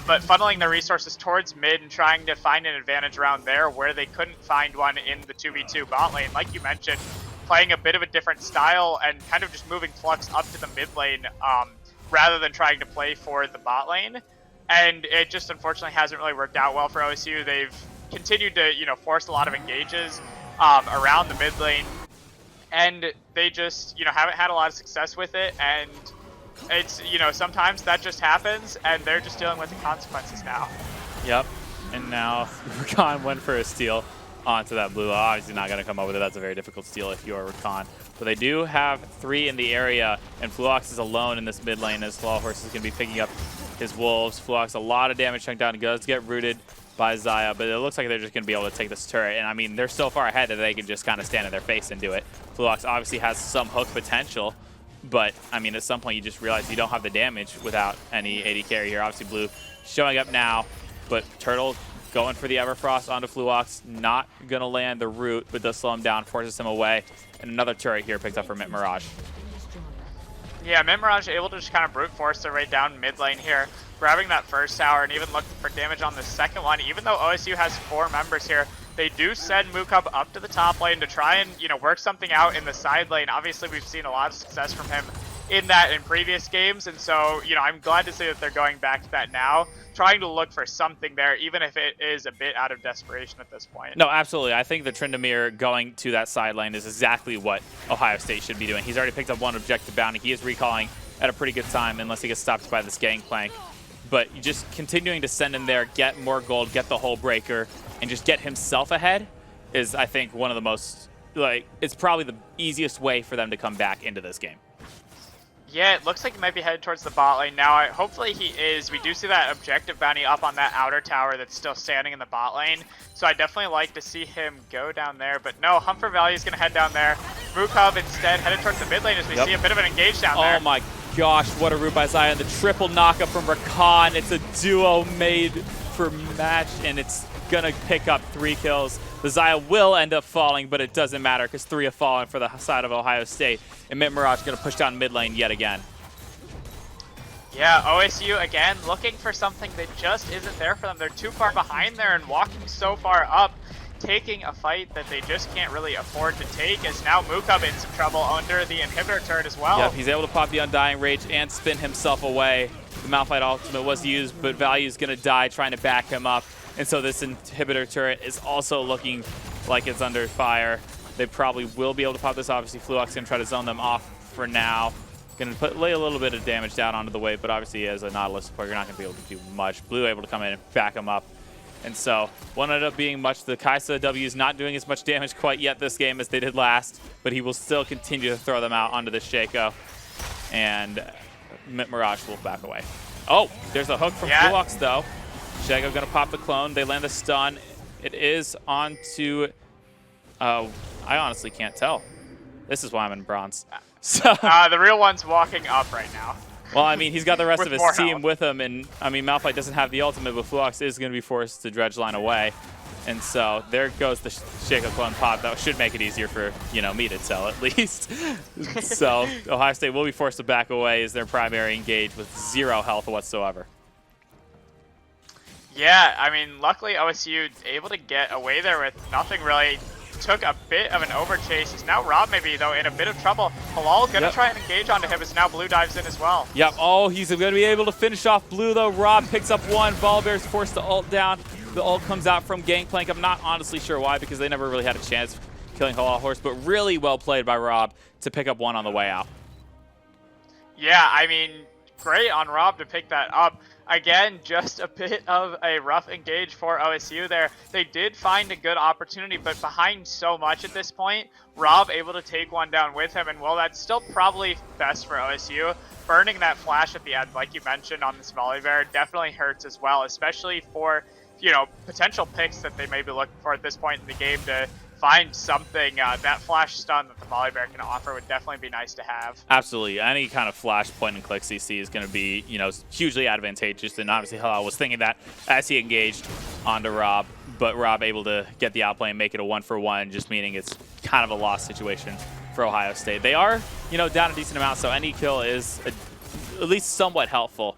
but funneling their resources towards mid and trying to find an advantage around there where they couldn't find one in the 2v2 bot lane. Like you mentioned, playing a bit of a different style and kind of just moving Flux up to the mid lane, rather than trying to play for the bot lane. And it just unfortunately hasn't really worked out well for OSU. They've continued to, force a lot of engages around the mid lane, and they just, haven't had a lot of success with it. And it's, sometimes that just happens, and they're just dealing with the consequences now. Yep. And now Rakan went for a steal onto that blue. Obviously not going to come up with it. That's a very difficult steal if you're Rakan. But they do have 3 in the area, and Fluox is alone in this mid lane as Halal Horse is going to be picking up his wolves. Fluox, a lot of damage chunked down. He does get rooted by Xayah, but it looks like they're just going to be able to take this turret. And I mean, they're so far ahead that they can just kind of stand in their face and do it. Fluox obviously has some hook potential, but I mean, at some point you just realize you don't have the damage without any AD carry here. Obviously Blue showing up now, but Turtle going for the Everfrost onto Fluox, not going to land the root, but does slow him down, forces him away. And another turret here picked up for Mint Mirage. Yeah, Mint Mirage able to just kind of brute force their way down mid lane here, grabbing that first tower and even looking for damage on the second one. Even though OSU has 4 members here, they do send Mukub up to the top lane to try and, work something out in the side lane. Obviously, we've seen a lot of success from him in that in previous games, and so, I'm glad to see that they're going back to that now, trying to look for something there, even if it is a bit out of desperation at this point. No, absolutely. I think the Tryndamere going to that side lane is exactly what Ohio State should be doing. He's already picked up 1 objective bounty. He is recalling at a pretty good time, unless he gets stopped by this Gangplank. But just continuing to send him there, get more gold, get the Hull Breaker, and just get himself ahead is, I think, one of the most, it's probably the easiest way for them to come back into this game. Yeah, it looks like he might be headed towards the bot lane now. Hopefully he is. We do see that objective bounty up on that outer tower that's still standing in the bot lane. So I definitely like to see him go down there. But no, Humper Valley is going to head down there. Mukub instead headed towards the mid lane as we see a bit of an engage down there. Oh my gosh, what a root by Xayah. The triple knockup from Rakan. It's a duo made for match, and it's going to pick up 3 kills. The Xayah will end up falling, but it doesn't matter because 3 have fallen for the side of Ohio State. And Mint Mirage going to push down mid lane yet again. Yeah, OSU again looking for something that just isn't there for them. They're too far behind there and walking so far up, taking a fight that they just can't really afford to take, as now Mukub in some trouble under the inhibitor turret as well. Yep, he's able to pop the Undying Rage and spin himself away. The Malphite ultimate was used, but Value's going to die trying to back him up. And so this inhibitor turret is also looking like it's under fire. They probably will be able to pop this. Obviously, Fluox going to try to zone them off for now. Going to lay a little bit of damage down onto the wave, but obviously as a Nautilus support, you're not going to be able to do much. Blue able to come in and back him up. And so one ended up being much. The Kaisa W is not doing as much damage quite yet this game as they did last, but he will still continue to throw them out onto the Shaco. And Mint Mirage will back away. Oh, there's a hook from Fluox though. Shaco going to pop the clone. They land the stun. It is onto I honestly can't tell. This is why I'm in bronze. So The real one's walking up right now. well, I mean, he's got the rest of his more team health. with him, and I mean, Malphite doesn't have the ultimate, but Fluox is going to be forced to dredge line away. And so there goes the Shaco clone pop. That should make it easier for, you know, me to tell at least. So Ohio State will be forced to back away as their primary engage with 0 health whatsoever. Yeah, I mean, luckily OSU able to get away there with nothing really. Took a bit of an overchase. Is now Rob maybe, though, in a bit of trouble. Halal going to try and engage onto him as now Blue dives in as well. Yep. Oh, he's going to be able to finish off Blue, though. Rob picks up one. Volibear's forced to ult down. The ult comes out from Gangplank. I'm not honestly sure why, because they never really had a chance of killing Halal Horse, but really well played by Rob to pick up one on the way out. Yeah, I mean, great on Rob to pick that up. Again, just a bit of a rough engage for OSU there. They did find a good opportunity, but behind so much at this point, Rob able to take one down with him, and well, that's still probably best for OSU. Burning that flash at the end, like you mentioned on this Volibear, definitely hurts as well, especially for, you know, potential picks that they may be looking for at this point in the game to find something. That flash stun that the Volibear can offer would definitely be nice to have. Absolutely. Any kind of flash point and click CC is going to be, you know, hugely advantageous. And obviously Halal was thinking that as he engaged onto Rob, but Rob able to get the outplay and make it a 1-for-1, just meaning it's kind of a lost situation for Ohio State. They are, you know, down a decent amount, so any kill is at least somewhat helpful.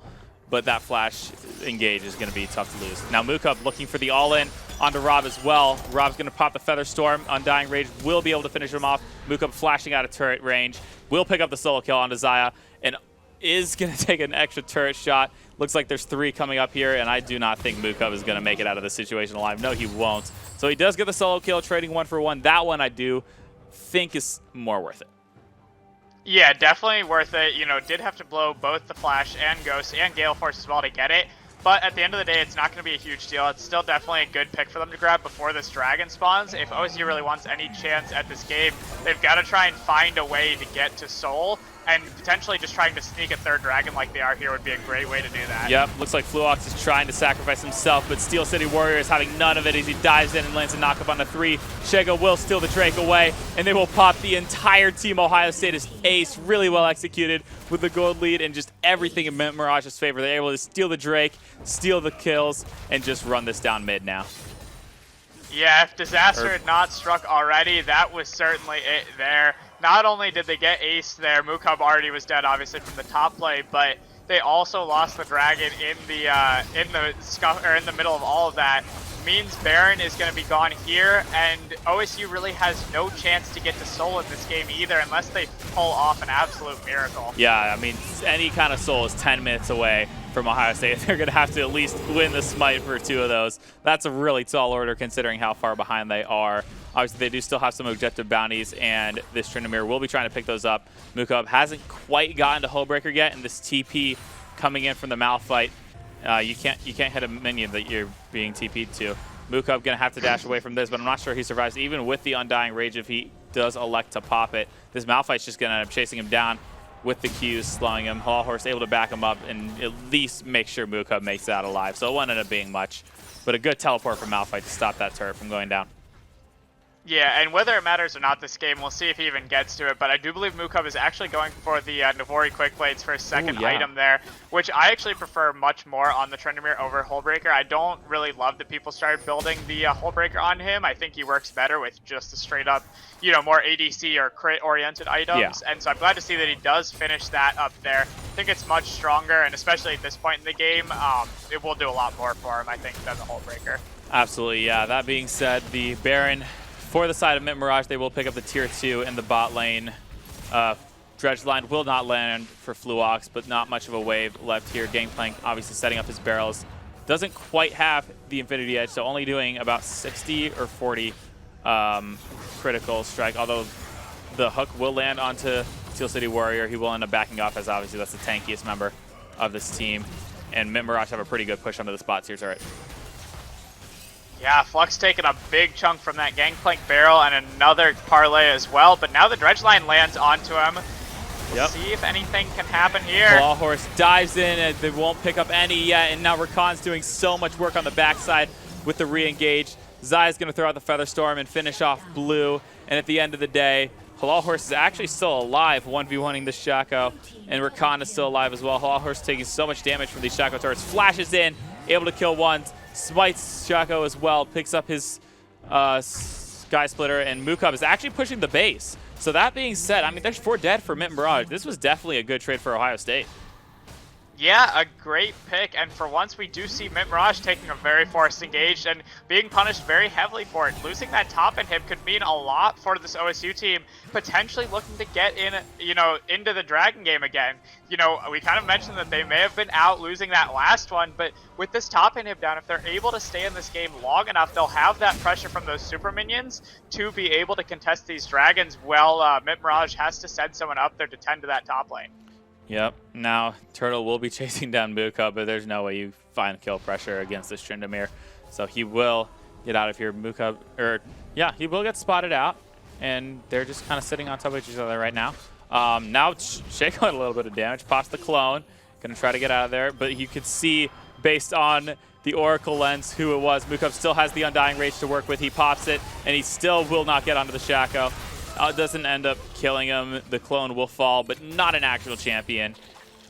But that flash engage is going to be tough to lose. Now Mukub looking for the all-in onto Rob as well. Rob's going to pop the Feather Storm. Undying Rage will be able to finish him off. Mukub flashing out of turret range. Will pick up the solo kill onto Zaya and is going to take an extra turret shot. Looks like there's 3 coming up here, and I do not think Mukub is going to make it out of this situation alive. No, he won't. So he does get the solo kill, trading 1-for-1. That one I do think is more worth it. Yeah, definitely worth it. You know, did have to blow both the Flash and Ghost and Gale Force as well to get it. But at the end of the day, it's not going to be a huge deal. It's still definitely a good pick for them to grab before this Dragon spawns. If OSU really wants any chance at this game, they've got to try and find a way to get to Soul. And potentially just trying to sneak a 3rd Dragon like they are here would be a great way to do that. Yep, looks like Fluox is trying to sacrifice himself, but Steel City Warrior is having none of it as he dives in and lands a knockup on the 3. Shego will steal the Drake away, and they will pop the entire team. Ohio State is ace, really well executed with the gold lead and just everything in Mint Mirage's favor. They're able to steal the Drake, steal the kills, and just run this down mid now. Yeah, if Disaster had not struck already, that was certainly it there. Not only did they get ace there, Mukub already was dead, obviously, from the top play, but they also lost the Dragon in the middle of all of that. Means Baron is going to be gone here, and OSU really has no chance to get to Soul in this game either, unless they pull off an absolute miracle. Yeah, I mean, any kind of Soul is 10 minutes away from Ohio State. They're going to have to at least win the smite for 2 of those. That's a really tall order considering how far behind they are. Obviously, they do still have some objective bounties, and this Tryndamere will be trying to pick those up. Mukub hasn't quite gotten to Hullbreaker yet, and this TP coming in from the Malphite, you can't hit a minion that you're being TP'd to. Mukub going to have to dash away from this, but I'm not sure he survives even with the Undying Rage if he does elect to pop it. This Malphite's just going to end up chasing him down with the Qs, slowing him. Halal Horse able to back him up and at least make sure Mukub makes it out alive. So it won't end up being much, but a good teleport from Malphite to stop that turret from going down. Yeah, and whether it matters or not this game, we'll see if he even gets to it, but I do believe Mukub is actually going for the Navori Quick Blades for his second item there, which I actually prefer much more on the Tryndamere over Hullbreaker. I don't really love that people started building the Hullbreaker on him. I think he works better with just a straight up, you know, more ADC or crit-oriented items, and so I'm glad to see that he does finish that up there. I think it's much stronger, and especially at this point in the game, it will do a lot more for him, I think, than the Hullbreaker. Absolutely, yeah. That being said, the Baron, for the side of Mint Mirage, they will pick up the tier 2 in the bot lane. Dredge line will not land for Fluox, but not much of a wave left here. Gangplank obviously setting up his barrels. Doesn't quite have the Infinity Edge, so only doing about 60 or 40 critical strike, although the hook will land onto Steel City Warrior. He will end up backing off as obviously that's the tankiest member of this team. And Mint Mirage have a pretty good push onto the spot tier turret. Yeah, Flux taking a big chunk from that Gangplank barrel and another parlay as well, but now the Dredge line lands onto him. We'll see if anything can happen here. Halal Horse dives in and they won't pick up any yet, and now Rakan's doing so much work on the backside with the re-engage. Zai's going to throw out the Feather Storm and finish off Blue. And at the end of the day, Halal Horse is actually still alive, 1v1ing the Shaco. And Rakan is still alive as well. Halal Horse taking so much damage from these Shaco turrets. Flashes in, able to kill one. Smites Shaco as well. Picks up his Sky Splitter. And Mukub is actually pushing the base. So that being said, I mean, there's 4 dead for Mint Mirage. This was definitely a good trade for Ohio State. Yeah, a great pick, and for once we do see Mint Mirage taking a very forced engage and being punished very heavily for it. Losing that top inhib could mean a lot for this OSU team, potentially looking to get in, into the Dragon game again. We kind of mentioned that they may have been out losing that last one, but with this top inhib down, if they're able to stay in this game long enough, they'll have that pressure from those super minions to be able to contest these dragons. Well, Mint Mirage has to send someone up there to tend to that top lane. Yep. Now, Turtle will be chasing down Mukub, but there's no way you find kill pressure against this Tryndamere. So he will get out of here. Mukub, he will get spotted out, and they're just kind of sitting on top of each other right now. Now, Shaco had a little bit of damage. Pops the clone. Going to try to get out of there, but you could see, based on the Oracle lens, who it was. Mukub still has the Undying Rage to work with. He pops it, and he still will not get onto the Shaco. Doesn't end up killing him. The clone will fall, but not an actual champion.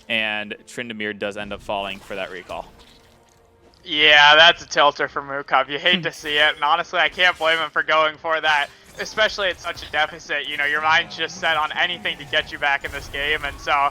And Tryndamere does end up falling for that recall. Yeah, that's a tilter for Mukub. You hate to see it, and honestly, I can't blame him for going for that, especially at such a deficit. Your mind's just set on anything to get you back in this game, and so,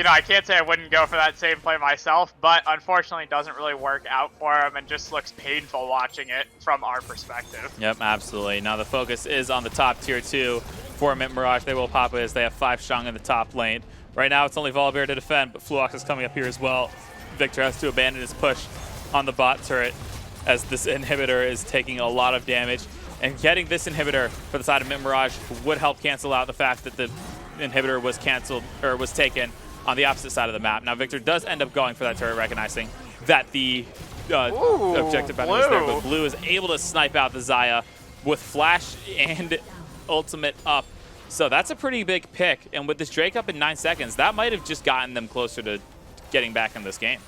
I can't say I wouldn't go for that same play myself, but unfortunately it doesn't really work out for him and just looks painful watching it from our perspective. Yep, absolutely. Now the focus is on the top tier 2 for Mint Mirage. They will pop it as they have 5 strong in the top lane. Right now it's only Volibear to defend, but Fluox is coming up here as well. Victor has to abandon his push on the bot turret as this inhibitor is taking a lot of damage. And getting this inhibitor for the side of Mint Mirage would help cancel out the fact that the inhibitor was canceled or was taken on the opposite side of the map. Now Victor does end up going for that turret, recognizing that the objective battle is there, but Blue is able to snipe out the Xayah with flash and ultimate up. So that's a pretty big pick, and with this Drake up in 9 seconds, that might have just gotten them closer to getting back in this game.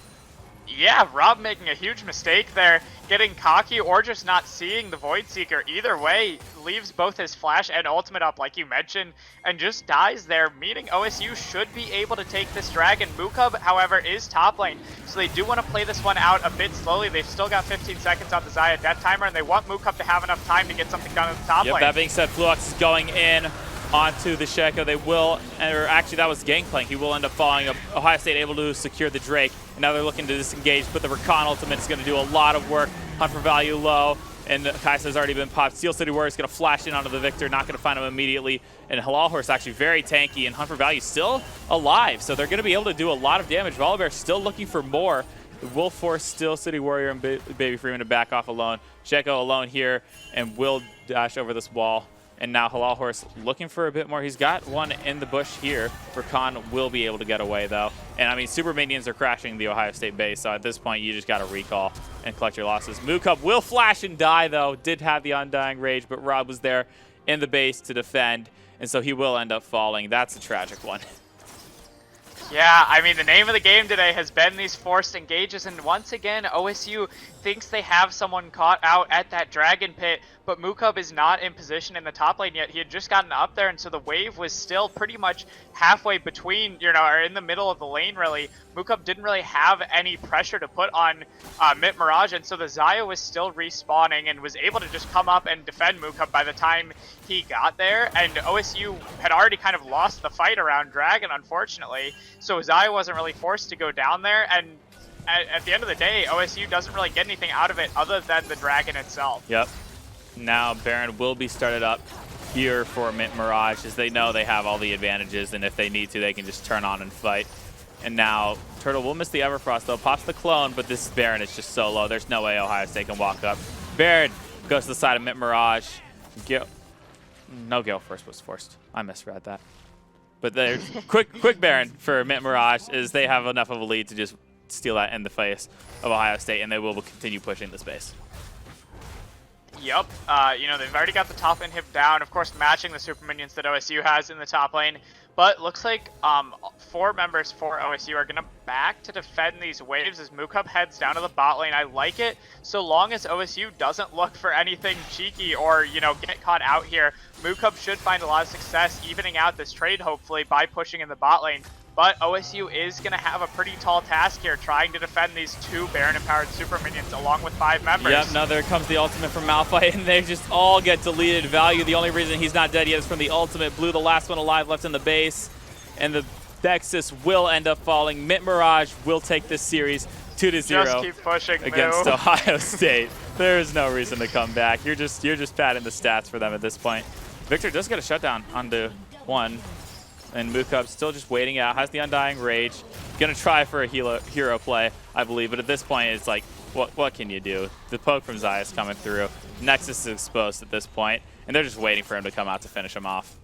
Yeah, Rob making a huge mistake there, getting cocky or just not seeing the Void Seeker. Either way, leaves both his flash and ultimate up, like you mentioned, and just dies there, meaning OSU should be able to take this dragon. Mukub, however, is top lane, so they do want to play this one out a bit slowly. They've still got 15 seconds on the Xayah death timer, and they want Mukub to have enough time to get something done at the top lane. That being said, Fluox is going in onto the Shaco. They will, or actually that was Gangplank. He will end up falling. Ohio State able to secure the Drake. And now they're looking to disengage, but the Rakan ultimate is going to do a lot of work. Hunt for value low, and Kai'Sa's already been popped. Steel City Warrior is going to flash in onto the Victor, not going to find him immediately. And Halal Horse actually very tanky, and Hunt for Value still alive. So they're going to be able to do a lot of damage. Volibear still looking for more. Will force Steel City Warrior and Baby Freeman to back off alone. Shaco alone here, and will dash over this wall. And now Halal Horse looking for a bit more. He's got one in the bush here. Rakan will be able to get away, though. And, I mean, super minions are crashing the Ohio State base, so at this point, you just got to recall and collect your losses. Mukub will flash and die, though. Did have the Undying Rage, but Rob was there in the base to defend, and so he will end up falling. That's a tragic one. Yeah, I mean, the name of the game today has been these forced engages, and once again, OSU thinks they have someone caught out at that Dragon Pit, but Mukub is not in position in the top lane yet. He had just gotten up there, and so the wave was still pretty much halfway between, or in the middle of the lane, really. Mukub didn't really have any pressure to put on Mint Mirage, and so the Xayah was still respawning and was able to just come up and defend Mukub by the time he got there, and OSU had already kind of lost the fight around Dragon, unfortunately, so Xayah wasn't really forced to go down there, and at the end of the day, OSU doesn't really get anything out of it other than the Dragon itself. Yep. Now Baron will be started up here for Mint Mirage, as they know they have all the advantages, and if they need to, they can just turn on and fight. And now Turtle will miss the Everfrost, though. Pops the clone, but this Baron is just so low. There's no way Ohio State can walk up. Baron goes to the side of Mint Mirage. No Gale first was forced. I misread that. But there's quick Baron for Mint Mirage, is they have enough of a lead to just steal that in the face of Ohio State, and they will continue pushing the space. Yep. You know, they've already got the top inhib down, of course matching the super minions that OSU has in the top lane. But looks like 4 members for OSU are going to back to defend these waves as Mookup heads down to the bot lane. I like it so long as OSU doesn't look for anything cheeky or, you know, get caught out here. Mookup should find a lot of success evening out this trade, hopefully, by pushing in the bot lane. But OSU is going to have a pretty tall task here, trying to defend these 2 Baron-empowered super minions along with 5 members. Yep, now there comes the ultimate from Malphite, and they just all get deleted. Value, the only reason he's not dead yet is from the ultimate. Blue, the last one alive left in the base, and the Nexus will end up falling. Mint Mirage will take this series 2-0. Just keep pushing, against Ohio State. There is no reason to come back. You're just padding the stats for them at this point. Victor does get a shutdown onto 1. And Mookup still just waiting out, has the Undying Rage. Gonna try for a hero play, I believe, but at this point it's like, what can you do? The poke from Xayah is coming through. Nexus is exposed at this point, and they're just waiting for him to come out to finish him off.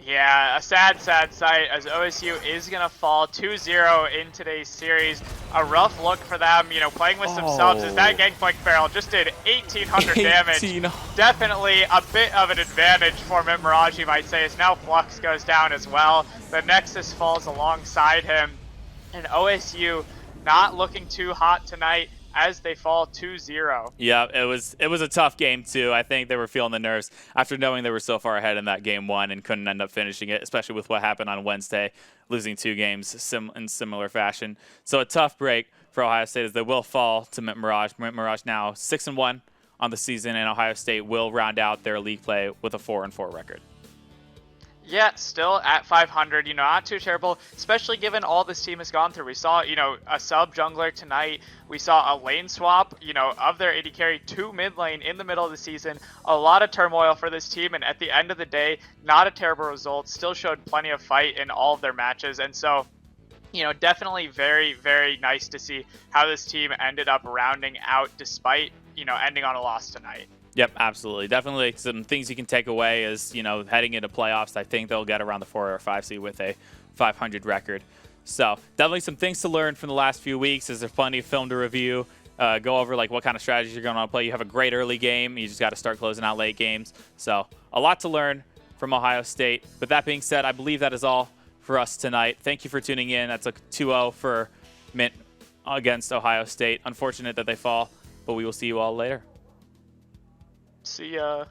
Yeah, a sad sight as OSU is going to fall 2-0 in today's series. A rough look for them, you know, playing with some subs as that Gangplank barrel just did 1,800 damage. Definitely a bit of an advantage for Mint Mirage, you might say, as now Flux goes down as well. The Nexus falls alongside him, and OSU not looking too hot tonight as they fall 2-0. Yeah, it was a tough game too. I think they were feeling the nerves after knowing they were so far ahead in that game 1 and couldn't end up finishing it, especially with what happened on Wednesday, losing 2 games in similar fashion. So a tough break for Ohio State as they will fall to Mint Mirage. Mint Mirage now 6-1 on the season, and Ohio State will round out their league play with a 4-4 record. Yeah, still at 500, you know, not too terrible, especially given all this team has gone through. We saw, you know, a sub jungler tonight. We saw a lane swap, you know, of their AD carry to mid lane in the middle of the season. A lot of turmoil for this team, and at the end of the day, not a terrible result. Still showed plenty of fight in all of their matches, and so, you know, definitely very, very nice to see how this team ended up rounding out despite, you know, ending on a loss tonight. Yep, absolutely. Definitely some things you can take away is, you know, heading into playoffs, I think they'll get around the 4 or 5 seed with a 500 record. So definitely some things to learn from the last few weeks. There's plenty of film to review. Go over like what kind of strategies you're going to play. You have a great early game. You just got to start closing out late games. So a lot to learn from Ohio State. But that being said, I believe that is all for us tonight. Thank you for tuning in. That's a 2-0 for Mint against Ohio State. Unfortunate that they fall, but we will see you all later. See ya.